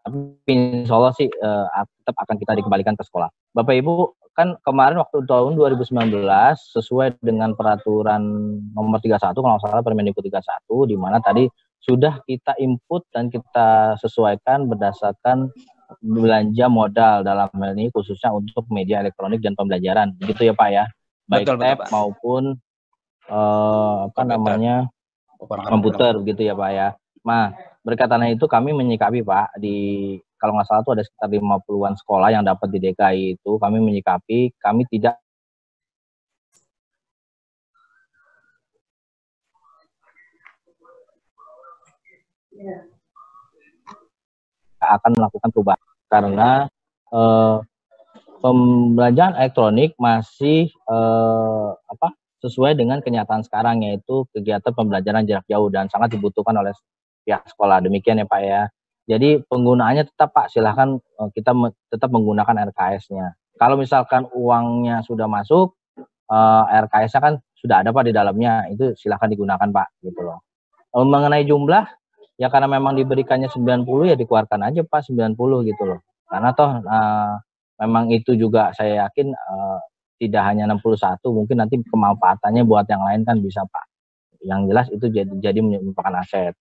Tapi insya Allah sih tetap akan kita dikembalikan ke sekolah. Bapak Ibu kan kemarin waktu tahun 2019 sesuai dengan peraturan nomor 31 kalau nggak salah Permendikbud 31 di mana tadi sudah kita input dan kita sesuaikan berdasarkan belanja modal dalam hal ini khususnya untuk media elektronik dan pembelajaran begitu ya Pak ya, baik tab maupun komputer begitu ya Pak ya. Nah, berkaitan itu kami menyikapi Pak di kalau nggak salah itu ada sekitar 50-an sekolah yang dapat di DKI itu kami menyikapi kami tidak akan melakukan perubahan karena pembelajaran elektronik masih sesuai dengan kenyataan sekarang yaitu kegiatan pembelajaran jarak jauh dan sangat dibutuhkan oleh pihak sekolah. Demikian ya Pak ya. Jadi penggunaannya tetap Pak, silahkan kita tetap menggunakan RKS-nya. Kalau misalkan uangnya sudah masuk, RKS-nya kan sudah ada Pak di dalamnya, itu silahkan digunakan Pak, gitu loh. Mengenai jumlah, ya karena memang diberikannya 90 ya dikeluarkan aja Pak 90 gitu loh. Karena toh memang itu juga saya yakin tidak hanya 61, mungkin nanti kemanfaatannya buat yang lain kan bisa Pak. Yang jelas itu jadi merupakan aset.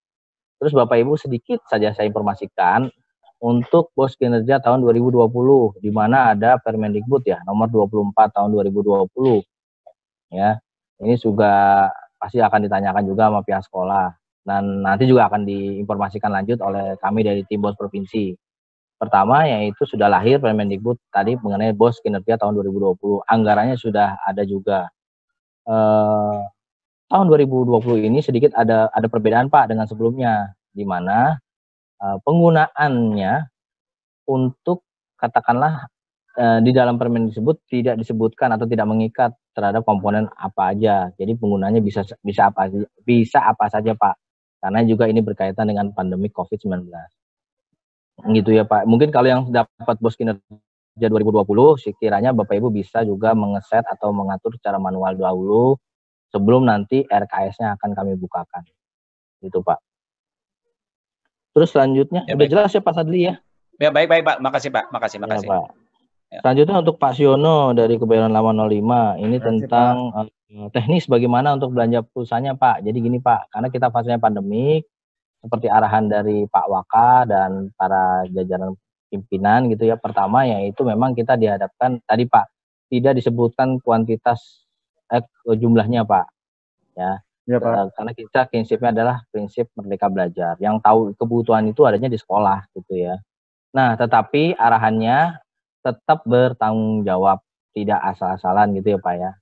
Terus Bapak Ibu sedikit saja saya informasikan untuk BOS kinerja tahun 2020, di mana ada Permendikbud ya, nomor 24 tahun 2020. Ya, ini juga pasti akan ditanyakan juga sama pihak sekolah. Dan nanti juga akan diinformasikan lanjut oleh kami dari tim BOS Provinsi. Pertama yaitu sudah lahir Permendikbud tadi mengenai BOS kinerja tahun 2020. Anggarannya sudah ada juga. Tahun 2020 ini sedikit ada perbedaan Pak dengan sebelumnya, di mana penggunaannya untuk katakanlah di dalam permen tersebut tidak disebutkan atau tidak mengikat terhadap komponen apa aja. Jadi penggunaannya bisa apa saja Pak. Karena juga ini berkaitan dengan pandemi COVID-19. Gitu ya Pak. Mungkin kalau yang dapat BOS kinerja 2020, sekiranya Bapak Ibu bisa juga mengeset atau mengatur secara manual dahulu sebelum nanti RKS-nya akan kami bukakan. Gitu Pak. Terus selanjutnya, ya, udah jelas ya Pak Sadli ya? Ya baik Pak, makasih Pak, makasih. Ya, Pak. Selanjutnya untuk Pak Siono dari Kebayoran Lama 05, ini tentang teknis bagaimana untuk belanja pulsanya Pak. Jadi gini Pak, karena kita fasenya pandemik, seperti arahan dari Pak Waka dan para jajaran pimpinan gitu ya. Pertama yaitu memang kita dihadapkan tadi Pak, tidak disebutkan kuantitas jumlahnya Pak. Ya. Ya Pak. Karena kita prinsipnya adalah prinsip merdeka belajar. Yang tahu kebutuhan itu adanya di sekolah gitu ya. Nah, tetapi arahannya tetap bertanggung jawab, tidak asal-asalan gitu ya Pak ya.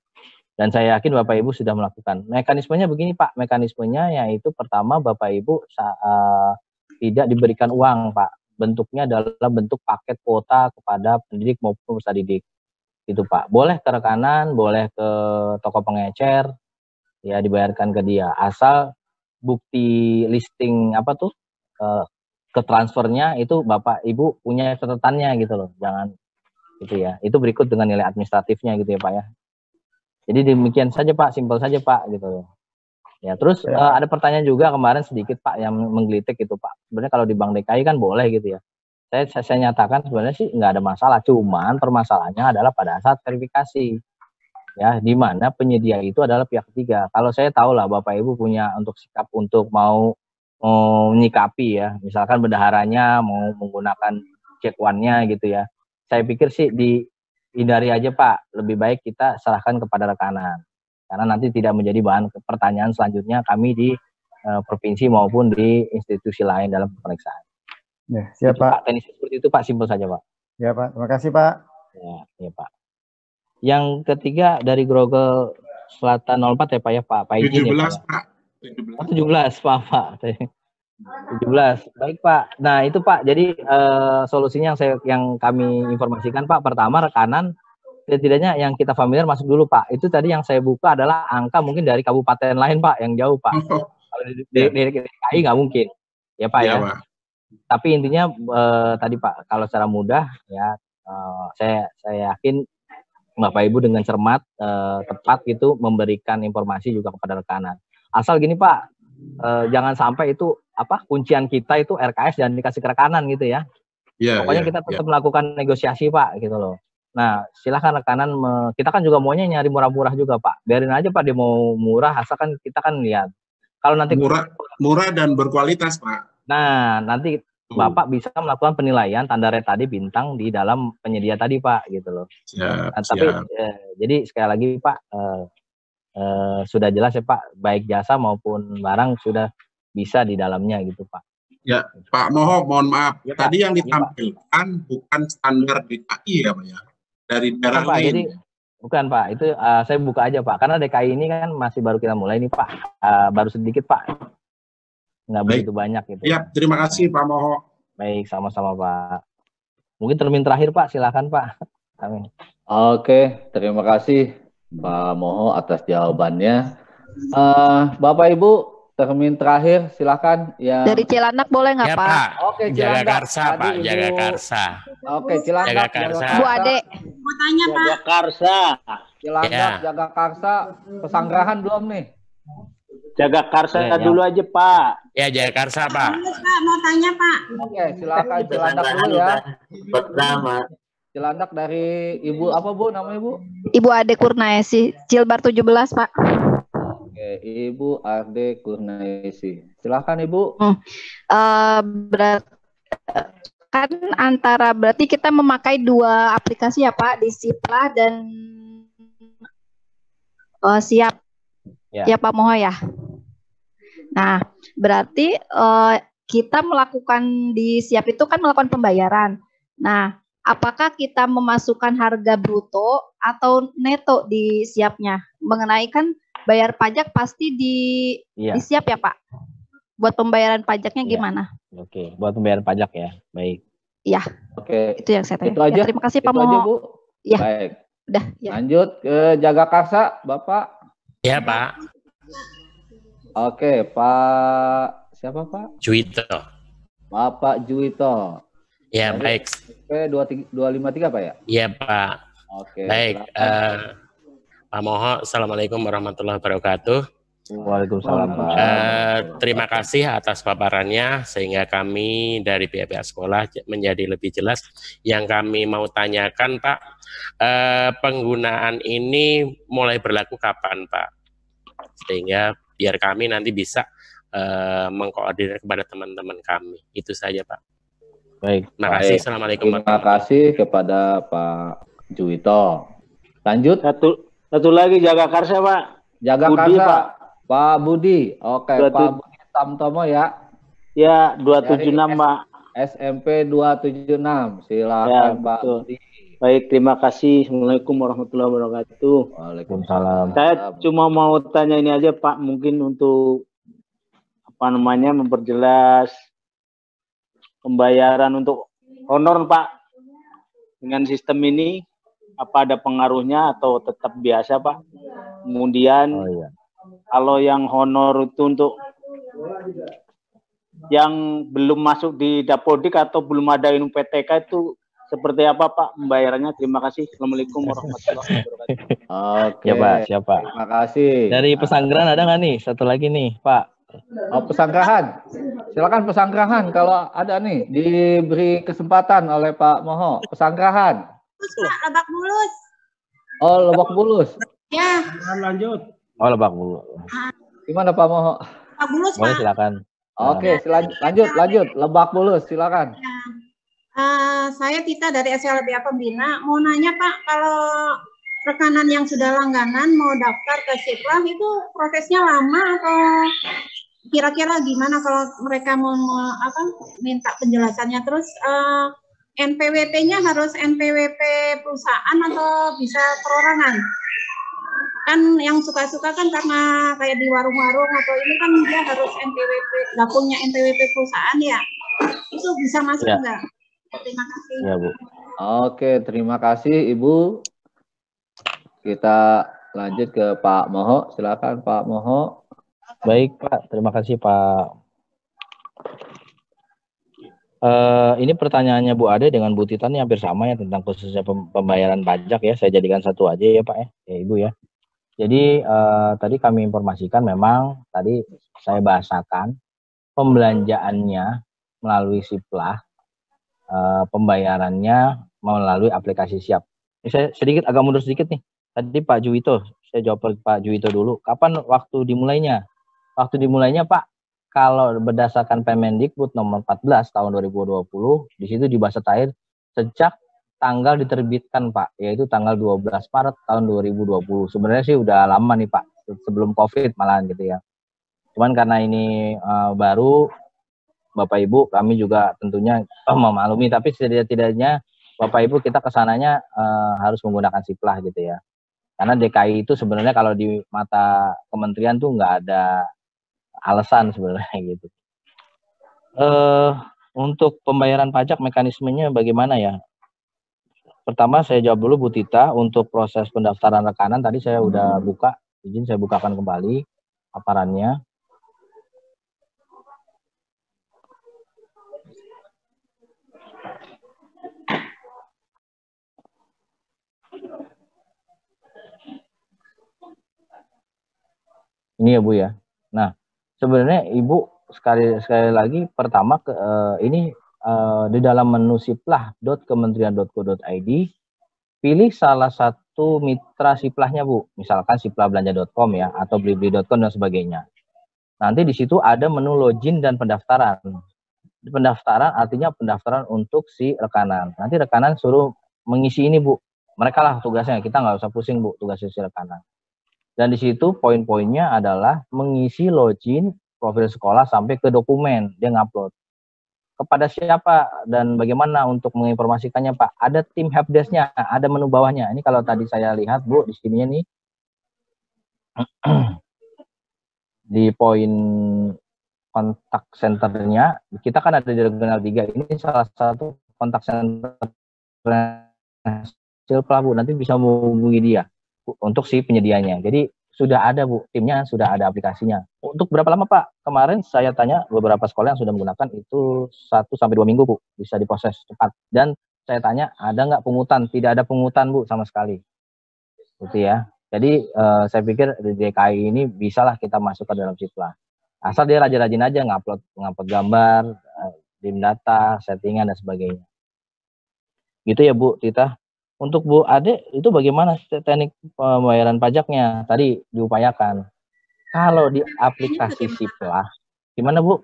Dan saya yakin Bapak Ibu sudah melakukan. Mekanismenya begini Pak, mekanismenya yaitu pertama Bapak Ibu tidak diberikan uang Pak. Bentuknya adalah bentuk paket kuota kepada pendidik maupun peserta didik. Gitu Pak. Boleh ke rekanan, boleh ke toko pengecer, ya dibayarkan ke dia. Asal bukti listing ke transfernya itu Bapak Ibu punya catatannya gitu loh. Jangan gitu ya. Itu berikut dengan nilai administratifnya gitu ya Pak ya. Jadi demikian saja Pak, simpel saja Pak gitu. Ya, terus ada pertanyaan juga kemarin sedikit Pak yang menggelitik gitu Pak. Sebenarnya kalau di Bank DKI kan boleh gitu ya. Saya nyatakan sebenarnya sih nggak ada masalah, cuman permasalahannya adalah pada saat verifikasi. Ya, di mana penyedia itu adalah pihak ketiga. Kalau saya tahu lah Bapak Ibu punya untuk sikap untuk mau menyikapi ya, misalkan bendaharanya mau menggunakan check one-nya gitu ya. Saya pikir sih dihindari aja Pak, lebih baik kita serahkan kepada rekanan. Karena nanti tidak menjadi bahan pertanyaan selanjutnya kami di provinsi maupun di institusi lain dalam pemeriksaan. Ya, siap Pak. Teknis seperti itu Pak, simpel saja Pak. Ya Pak, terima kasih Pak. Ya Pak. Yang ketiga dari Grogol Selatan 04 ya Pak ya Pak. 17 ya, Pak. 17 Pak. 17. Baik Pak. Nah itu Pak. Jadi solusinya yang kami informasikan Pak. Pertama rekanan setidaknya yang kita familiar masuk dulu Pak. Itu tadi yang saya buka adalah angka mungkin dari kabupaten lain Pak yang jauh Pak. Kalau dari DKI nggak mungkin. Ya Pak ya. Pak. Tapi intinya tadi Pak kalau secara mudah ya saya yakin Bapak Ibu dengan cermat tepat gitu memberikan informasi juga kepada rekanan. Asal gini Pak, jangan sampai itu kuncian kita itu RKS dan dikasih ke rekanan gitu ya. Pokoknya kita tetap melakukan negosiasi Pak gitu loh. Nah silahkan rekanan kita kan juga maunya nyari murah-murah juga Pak. Biarin aja Pak dia mau murah asalkan kita kan lihat. Kalau nanti murah dan berkualitas Pak. Nah nanti Bapak bisa melakukan penilaian tanda red tadi bintang di dalam penyedia tadi Pak gitu loh. Siap, nah, tapi jadi sekali lagi Pak sudah jelas ya Pak, baik jasa maupun barang sudah bisa di dalamnya gitu Pak. Ya Pak Moho, mohon maaf ya, tadi yang ditampilkan bukan standar DKI ya Pak ya, dari daerah lain. Jadi bukan Pak, itu saya buka aja Pak, karena DKI ini kan masih baru kita mulai nih Pak, baru sedikit Pak. Nggak begitu banyak gitu. Ya, terima kasih Pak Moho. Baik, sama-sama Pak. Mungkin termin terakhir Pak, silakan Pak. Amin. Oke, terima kasih Pak Moho atas jawabannya. Bapak Ibu, termin terakhir silakan. Ya. Dari Cilandak boleh nggak Pak? Oke, Cilandak. Jagakarsa Pak, Jagakarsa. Oke, Cilandak. Jagakarsa. Bu Ade. Mau tanya Pak. Jagakarsa. Cilandak, Jagakarsa, pesanggrahan belum nih? Jagakarsa dulu aja Pak. Ya Jagakarsa Pak. Pak mau tanya Pak. Oke silakan Cilandak dulu ya. Pertama. Cilandak dari Ibu apa Bu namanya Bu? Ibu Ade Kurnaesi, Jilbar 17, Pak. Oke, Ibu Ade Kurnaesi. Silakan Ibu. Kan berarti kita memakai dua aplikasi ya Pak, di Siplah dan Siap. Ya Pak Moho ya. Nah, berarti kita melakukan di Siap itu kan melakukan pembayaran. Nah, apakah kita memasukkan harga bruto atau neto di Siapnya? Mengenai kan bayar pajak pasti di Siap ya Pak? Buat pembayaran pajaknya gimana? Oke, buat pembayaran pajak ya. Baik. Iya. Oke. Itu yang saya tanya. Itu aja. Ya, terima kasih Pak Itu aja, Moho. Bu. Ya. Baik. Udah, ya. Lanjut ke Jagakarsa, Bapak. Ya, Pak. Oke, Pak siapa, Pak? Juwito. Bapak Juwito. Ya, Dari baik. SP 253, Pak ya? Iya, Pak. Oke. Baik, Pak Moho, Assalamualaikum warahmatullahi wabarakatuh. Waalaikumsalam, Pak. Terima kasih atas paparannya, sehingga kami dari pihak sekolah menjadi lebih jelas. Yang kami mau tanyakan, Pak, penggunaan ini mulai berlaku kapan, Pak? Sehingga biar kami nanti bisa mengkoordinir kepada teman-teman kami. Itu saja, Pak. Baik. Terima kasih. Assalamualaikum. Terima kasih kepada Pak Juwito. Lanjut. Satu lagi Jagakarsa, Pak. Jagakarsa, Budi, Pak. Pak Budi. Oke, Pak Budi Tamtomo ya. Ya, 276, Pak. SMP 276. Silakan, Ya, Pak betul. Budi. Baik, terima kasih. Assalamualaikum warahmatullahi wabarakatuh. Waalaikumsalam. Saya cuma mau tanya ini aja, Pak, mungkin untuk memperjelas pembayaran untuk honor, Pak. Dengan sistem ini apa ada pengaruhnya atau tetap biasa, Pak? Kemudian kalau yang honor itu untuk yang belum masuk di Dapodik atau belum ada PTK itu seperti apa, Pak, pembayarannya? Terima kasih. Assalamualaikum warahmatullahi wabarakatuh. Oke. Ya, Pak, siapa? Terima kasih. Dari pesanggrahan ada nggak nih? Satu lagi nih, Pak. Oh, pesanggrahan. Silakan pesanggrahan kalau ada nih, diberi kesempatan oleh Pak Moho. Pesanggrahan. Pak, Lebak Bulus. Oh, Lebak Bulus. Ya. Lanjut. Oh, Lebak Bulus. Gimana Pak Moho? Lebak Bulus, Boleh, Pak. silakan. Oke, lanjut. Lebak Bulus, silakan. Saya Tita dari SLBA Pembina. Mau nanya Pak, kalau rekanan yang sudah langganan mau daftar ke Siplah itu prosesnya lama atau kira-kira gimana kalau mereka mau minta penjelasannya? Terus NPWP-nya harus NPWP perusahaan atau bisa perorangan? Kan yang suka-suka kan karena kayak di warung-warung atau ini kan dia harus NPWP, nggak punya NPWP perusahaan ya. Itu bisa masuk nggak? Terima kasih. Ya, Bu. Oke, terima kasih Ibu. Kita lanjut ke Pak Moho. Silakan Pak Moho. Baik, Pak. Terima kasih, Pak. Ini pertanyaannya Bu Ade dengan Bu Tita ini hampir sama ya, tentang khususnya pembayaran pajak ya. Saya jadikan satu aja ya, Pak ya, Ibu ya. Jadi tadi kami informasikan memang tadi saya bahasakan pembelanjaannya melalui Siplah, pembayarannya melalui aplikasi Siap. Ini saya sedikit agak mundur sedikit nih. Tadi Pak Juwito, saya jawab Pak Juwito dulu. Kapan waktu dimulainya? Waktu dimulainya Pak, kalau berdasarkan Permendikbud nomor 14 tahun 2020, di situ dibahas terakhir sejak tanggal diterbitkan Pak, yaitu tanggal 12 Maret tahun 2020. Sebenarnya sih udah lama nih Pak, sebelum COVID malahan gitu ya. Cuman karena ini baru, Bapak Ibu kami juga tentunya memaklumi, tapi setidak-tidaknya Bapak Ibu kita kesananya harus menggunakan Siplah gitu ya. Karena DKI itu sebenarnya kalau di mata kementerian tuh nggak ada alasan sebenarnya gitu. Untuk pembayaran pajak mekanismenya bagaimana ya? Pertama saya jawab dulu Bu Tita, untuk proses pendaftaran rekanan tadi saya udah buka, izin saya bukakan kembali paparannya. Ini ya Bu ya. Nah, sebenarnya Ibu sekali lagi pertama ini di dalam menu siplah.kementerian.go.id, pilih salah satu satu mitra siplahnya Bu, misalkan siplahbelanja.com ya, atau blibli.com dan sebagainya. Nanti di situ ada menu login dan pendaftaran. Pendaftaran artinya pendaftaran untuk si rekanan. Nanti rekanan suruh mengisi ini Bu. Mereka lah tugasnya, kita nggak usah pusing Bu tugasnya si rekanan. Dan di situ poin-poinnya adalah mengisi login profil sekolah sampai ke dokumen dia ngupload. Kepada siapa dan bagaimana untuk menginformasikannya Pak? Ada tim helpdesk-nya, ada menu bawahnya. Ini kalau tadi saya lihat Bu di sininya nih di poin kontak centernya, kita kan ada di regional 3, ini salah satu kontak center Silplah Bu, nanti bisa menghubungi dia untuk si penyedianya. Jadi sudah ada Bu, timnya sudah ada aplikasinya. Untuk berapa lama Pak? Kemarin saya tanya beberapa sekolah yang sudah menggunakan itu 1-2 minggu Bu, bisa diproses cepat. Dan saya tanya ada nggak pungutan? Tidak ada pungutan Bu sama sekali. Gitu ya. Jadi saya pikir di DKI ini bisalah kita masuk ke dalam Siplah. Asal dia rajin-rajin aja ngupload gambar, dim data, settingan dan sebagainya. Gitu ya Bu Tita. Untuk Bu Ade itu bagaimana teknik pembayaran pajaknya? Tadi diupayakan. Kalau di aplikasi Siplah, gimana Bu?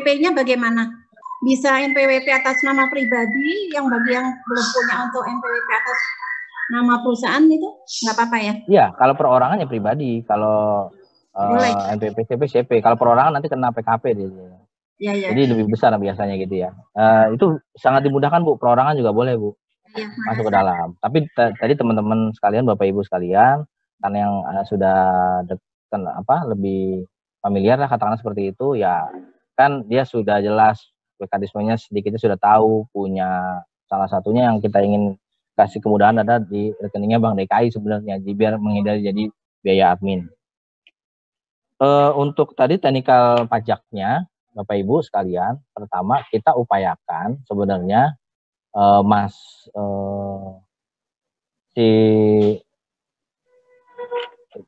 NPWP-nya bagaimana? Bisa NPWP atas nama pribadi, yang bagi yang belum punya untuk NPWP atas nama perusahaan itu nggak apa-apa ya? Iya, kalau perorangan ya pribadi. Kalau NPWP, CP, kalau perorangan nanti kena PKP dia. Ya, ya. Jadi lebih besar biasanya gitu ya. Itu sangat dimudahkan Bu, perorangan juga boleh Bu. Ya, masuk ke dalam. Tapi tadi teman-teman sekalian, Bapak Ibu sekalian, kan yang sudah lebih familiar lah katakanlah seperti itu ya, kan dia sudah jelas mekanismenya, sedikitnya sudah tahu, punya salah satunya yang kita ingin kasih kemudahan ada di rekeningnya Bank DKI sebenarnya, biar menghindari jadi biaya admin. Untuk tadi teknikal pajaknya Bapak Ibu sekalian, pertama kita upayakan sebenarnya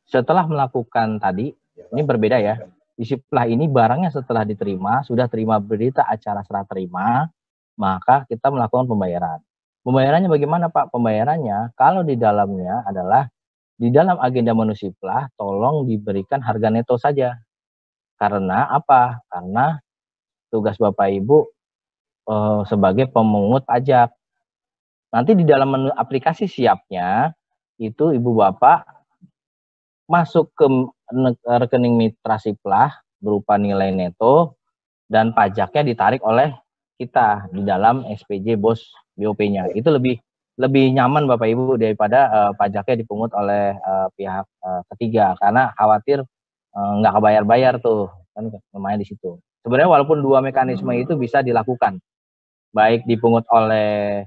setelah melakukan tadi, ini berbeda ya, di Siplah ini barangnya setelah diterima, sudah terima berita acara serah terima, maka kita melakukan pembayaran. Pembayarannya bagaimana Pak? Pembayarannya kalau di dalamnya adalah di dalam agenda menu Siplah tolong diberikan harga neto saja. Karena apa? Karena tugas Bapak Ibu sebagai pemungut pajak. Nanti di dalam menu aplikasi siapnya itu Ibu Bapak masuk ke rekening mitra Siplah berupa nilai neto dan pajaknya ditarik oleh kita di dalam SPJ BOS BOP-nya. Itu lebih nyaman Bapak Ibu daripada pajaknya dipungut oleh pihak ketiga, karena khawatir nggak kebayar-bayar tuh, kan lumayan di situ. Sebenarnya walaupun dua mekanisme itu bisa dilakukan, baik dipungut oleh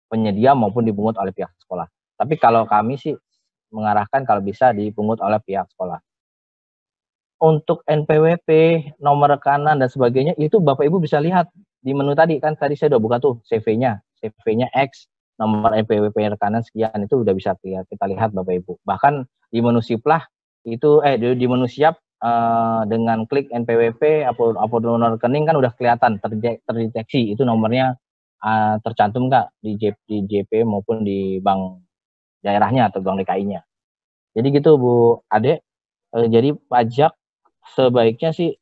penyedia maupun dipungut oleh pihak sekolah. Tapi kalau kami sih mengarahkan kalau bisa dipungut oleh pihak sekolah. Untuk NPWP, nomor rekanan dan sebagainya itu Bapak Ibu bisa lihat di menu tadi, kan tadi saya udah buka tuh CV-nya X, nomor NPWP rekanan sekian, itu udah bisa kita lihat Bapak Ibu. Bahkan di menu Siplah itu di menu siap dengan klik NPWP upload nomor rekening kan udah kelihatan terdeteksi itu nomornya tercantum nggak di JP maupun di bank daerahnya atau bank DKI-nya. Jadi gitu Bu Ade. Jadi pajak sebaiknya sih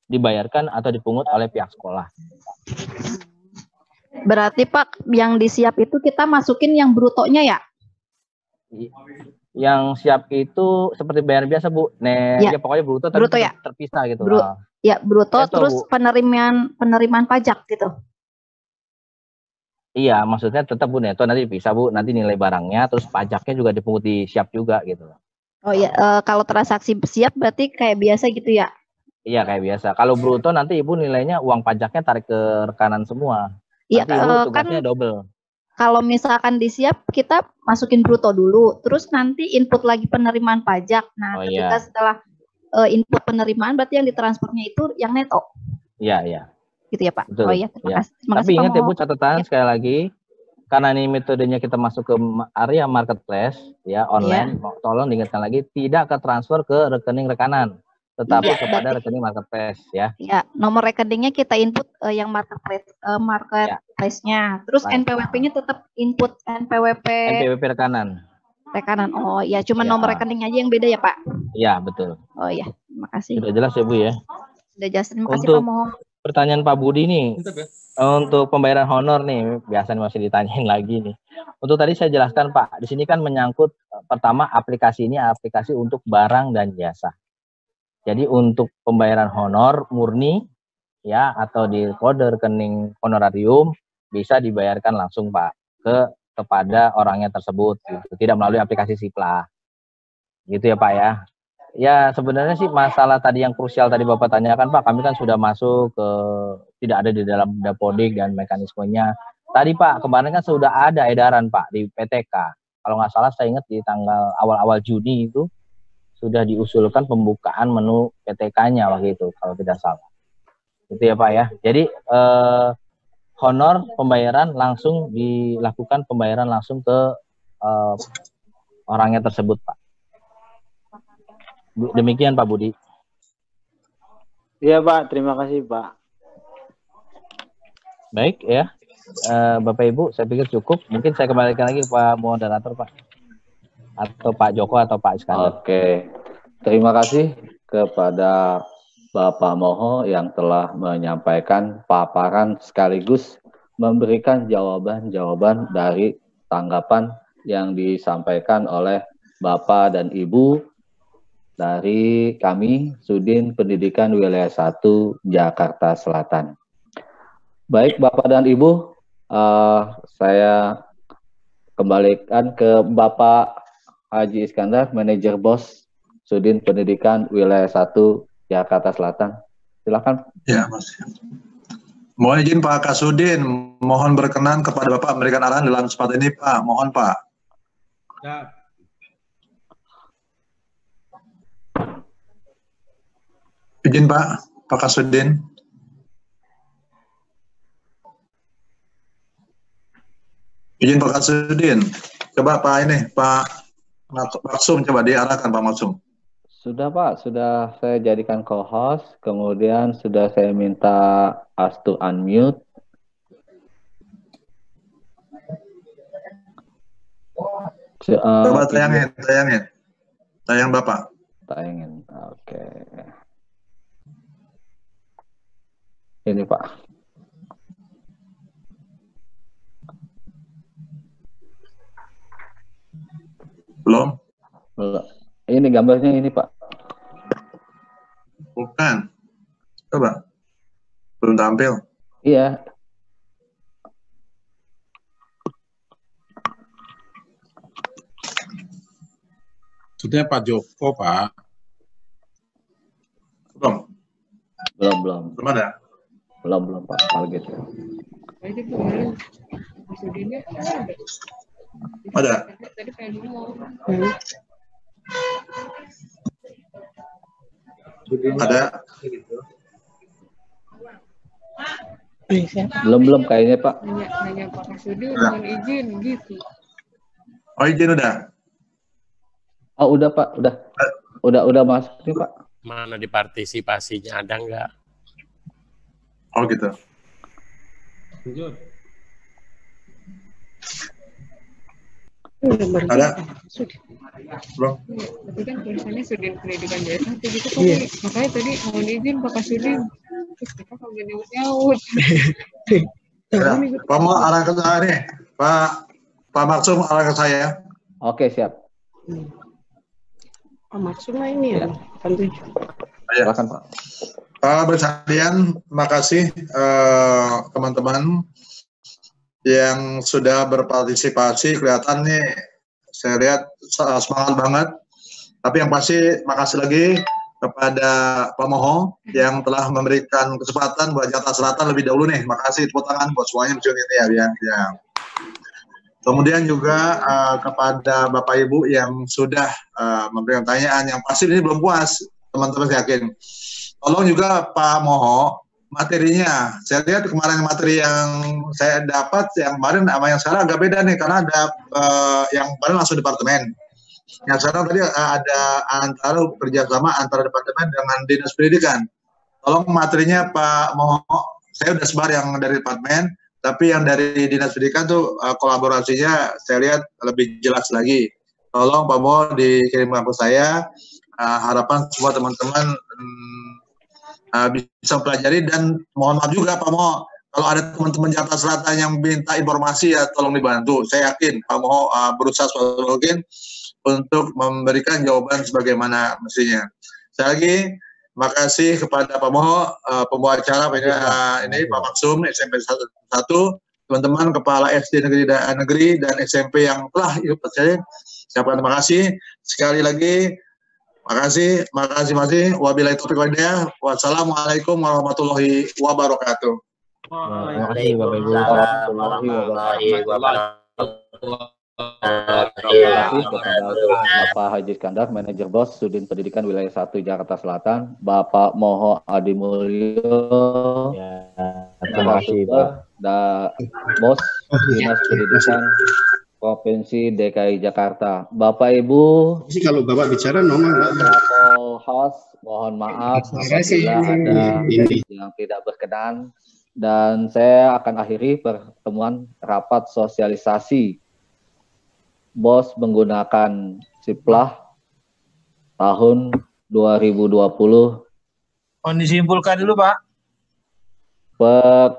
dibayarkan atau dipungut oleh pihak sekolah. Berarti Pak, yang disiap itu kita masukin yang brutonya ya? Yang siap itu seperti bayar biasa Bu. Ya pokoknya bruto ya? Terpisah gitu. Ya bruto itu, terus Bu, penerimaan pajak gitu. Iya, maksudnya tetap Bu neto nanti bisa Bu, nanti nilai barangnya terus pajaknya juga dipungut di siap juga gitu. Oh ya, kalau transaksi siap berarti kayak biasa gitu ya? Iya kayak biasa. Kalau bruto nanti Ibu nilainya uang pajaknya tarik ke rekanan semua. Iya, tugasnya double. Kalau misalkan disiap kita masukin bruto dulu, terus nanti input lagi penerimaan pajak. Nah, ketika setelah input penerimaan berarti yang ditransfernya itu yang neto. Iya, iya. Gitu ya Pak. Betul. Oh iya, terima kasih. Tapi ingat ya Bu, catatan sekali lagi, karena ini metodenya kita masuk ke area marketplace ya online, tolong diingatkan lagi tidak ke transfer ke rekening rekanan. tetapi Ya, kepada berarti rekening marketplace ya. ya nomor rekeningnya kita input yang marketplace-nya. Terus Baik. NPWP-nya tetap input NPWP NPWP rekanan. rekanan. Oh ya, cuma Ya, nomor rekeningnya aja yang beda ya Pak. ya betul. Oh ya, terima kasih. Sudah jelas ya Bu ya. Sudah jelas. Terima kasih Untuk Pak Moho. pertanyaan Pak Budi nih, untuk pembayaran honor nih, biasanya masih ditanyain lagi nih. Untuk tadi saya jelaskan Pak, di sini kan menyangkut pertama aplikasi ini aplikasi untuk barang dan jasa. Jadi untuk pembayaran honor murni ya atau di kode rekening honorarium bisa dibayarkan langsung Pak kepada orangnya tersebut, gitu. Tidak melalui aplikasi Siplah, gitu ya Pak ya. Ya sebenarnya sih masalah tadi yang krusial tadi Bapak tanyakan Pak, kami kan sudah masuk ke tidak ada di dalam Dapodik dan mekanismenya. Tadi Pak kemarin kan sudah ada edaran Pak di PTK. Kalau nggak salah saya ingat di tanggal awal-awal Juni itu sudah diusulkan pembukaan menu PTK-nya waktu itu kalau tidak salah. Itu ya Pak ya. Jadi honor pembayaran langsung dilakukan pembayaran langsung ke orangnya tersebut Pak. Demikian Pak Budi. Iya Pak, terima kasih Pak. Baik ya, Bapak Ibu, saya pikir cukup. Mungkin saya kembalikan lagi ke Pak Moderator Pak, atau Pak Joko atau Pak Iskandar. Oke, terima kasih kepada Bapak Moho yang telah menyampaikan paparan sekaligus memberikan jawaban-jawaban dari tanggapan yang disampaikan oleh Bapak dan Ibu dari kami Sudin Pendidikan Wilayah 1 Jakarta Selatan. Baik Bapak dan Ibu, saya kembalikan ke Bapak Haji Iskandar, Manajer BOS Sudin Pendidikan Wilayah 1 Jakarta Selatan. Silakan. Ya, Mas. Mohon izin Pak Kasudin, mohon berkenan kepada Bapak memberikan arahan dalam kesempatan ini Pak. Mohon Pak. Ya. Izin Pak Kasudin. Izin Pak Kasudin. Coba Pak ini, Pak Maksum, coba diarahkan Pak Maksum. Sudah Pak, sudah saya jadikan co-host, kemudian sudah saya minta us to unmute. Coba tayang Bapak. Tayangin, oke. Ini Pak. Belum? Belum. Ini gambarnya ini Pak. Bukan. Coba. Belum tampil. Iya. Sudah Pak Joko, Pak. Belum. Belum. Belum ada. Belum Pak. Target ya. Ada. Ada. Belum kayaknya Pak. Nanya Pak Kasudi mohon izin gitu. Oh izin udah. Oh udah Pak, udah masuk nih Pak. Mana di partisipasinya ada nggak? Oh gitu. Ada? Belum. Tapi kan tulisannya Sudin Pendidikan Wilayah 1 gitu Pak. Makanya tadi mohon izin Pak Kasudin. Terus kita kagak nyaut-nyaut. Pak mau arah ke saya nih. Pak Maksum arah ke saya. Oke siap. Pak Maksum ini ya. Tentu. Silakan Pak. Bersalian, terima kasih teman-teman yang sudah berpartisipasi. Kelihatan nih, saya lihat semangat banget. Tapi yang pasti, makasih lagi kepada Pak Moho yang telah memberikan kesempatan buat Jakarta Selatan lebih dahulu nih. Makasih, tepuk tangan buat semuanya ini ya. Kemudian juga kepada Bapak Ibu yang sudah memberikan pertanyaan, yang pasti ini belum puas, teman-teman saya yakin. Tolong juga Pak Moho, materinya. Saya lihat kemarin materi yang saya dapat, yang kemarin sama yang sekarang agak beda nih, karena ada yang kemarin langsung departemen. Yang sekarang tadi ada antara kerjasama antara departemen dengan dinas pendidikan. Tolong materinya Pak Moho, saya udah sebar yang dari departemen, tapi yang dari dinas pendidikan tuh kolaborasinya saya lihat lebih jelas lagi. Tolong Pak Moho dikirimkan ke saya. Harapan semua teman-teman bisa pelajari, dan mohon maaf juga Pak Moho, kalau ada teman-teman Jakarta Selatan yang minta informasi ya tolong dibantu. Saya yakin Pak Moho berusaha mungkin untuk memberikan jawaban sebagaimana mestinya. Sekali lagi, makasih kepada Pak Moho, pembawa acara ini Pak Maksum SMP 1, teman-teman kepala SD negeri dan SMP yang telah ikut saya. Terima kasih sekali lagi. Makasih. Wabillahi taufiq wal hidayah. Wassalamualaikum warahmatullahi wabarakatuh. Terima kasih Bapak Ibu. Terima kasih kepada Bapak Haji Iskandar, Manajer BOS Sudin Pendidikan Wilayah 1 Jakarta Selatan, Bapak Moho Adi Mulyo, terima kasih Pak. BOS Dinas Pendidikan Provinsi DKI Jakarta. Bapak Ibu, kalau Bapak bicara nomor host, mohon maaf apabila ada yang tidak berkenan, dan saya akan akhiri pertemuan rapat sosialisasi BOS menggunakan Siplah tahun 2020. Disimpulkan dulu Pak.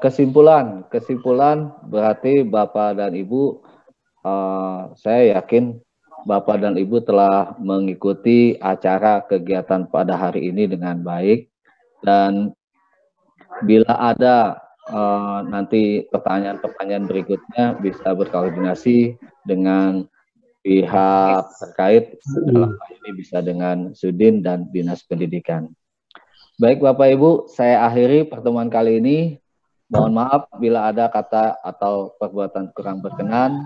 Kesimpulan berarti Bapak dan Ibu, saya yakin Bapak dan Ibu telah mengikuti acara kegiatan pada hari ini dengan baik, dan bila ada nanti pertanyaan-pertanyaan berikutnya bisa berkoordinasi dengan pihak terkait, dalam hal ini bisa dengan Sudin dan Dinas Pendidikan. Baik Bapak Ibu, saya akhiri pertemuan kali ini. Mohon maaf bila ada kata atau perbuatan kurang berkenan.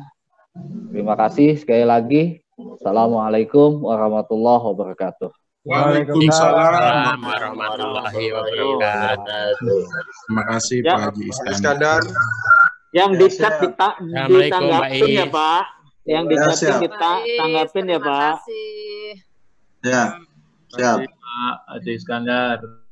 Terima kasih sekali lagi. Assalamualaikum warahmatullahi wabarakatuh. Waalaikumsalam warahmatullahi wabarakatuh. Terima kasih Pak Haji Iskandar. Yang dicat ditanggapin ya Pak. Yang dicatin kita tanggapin ya Pak. Ya, siap. Pak Haji Iskandar.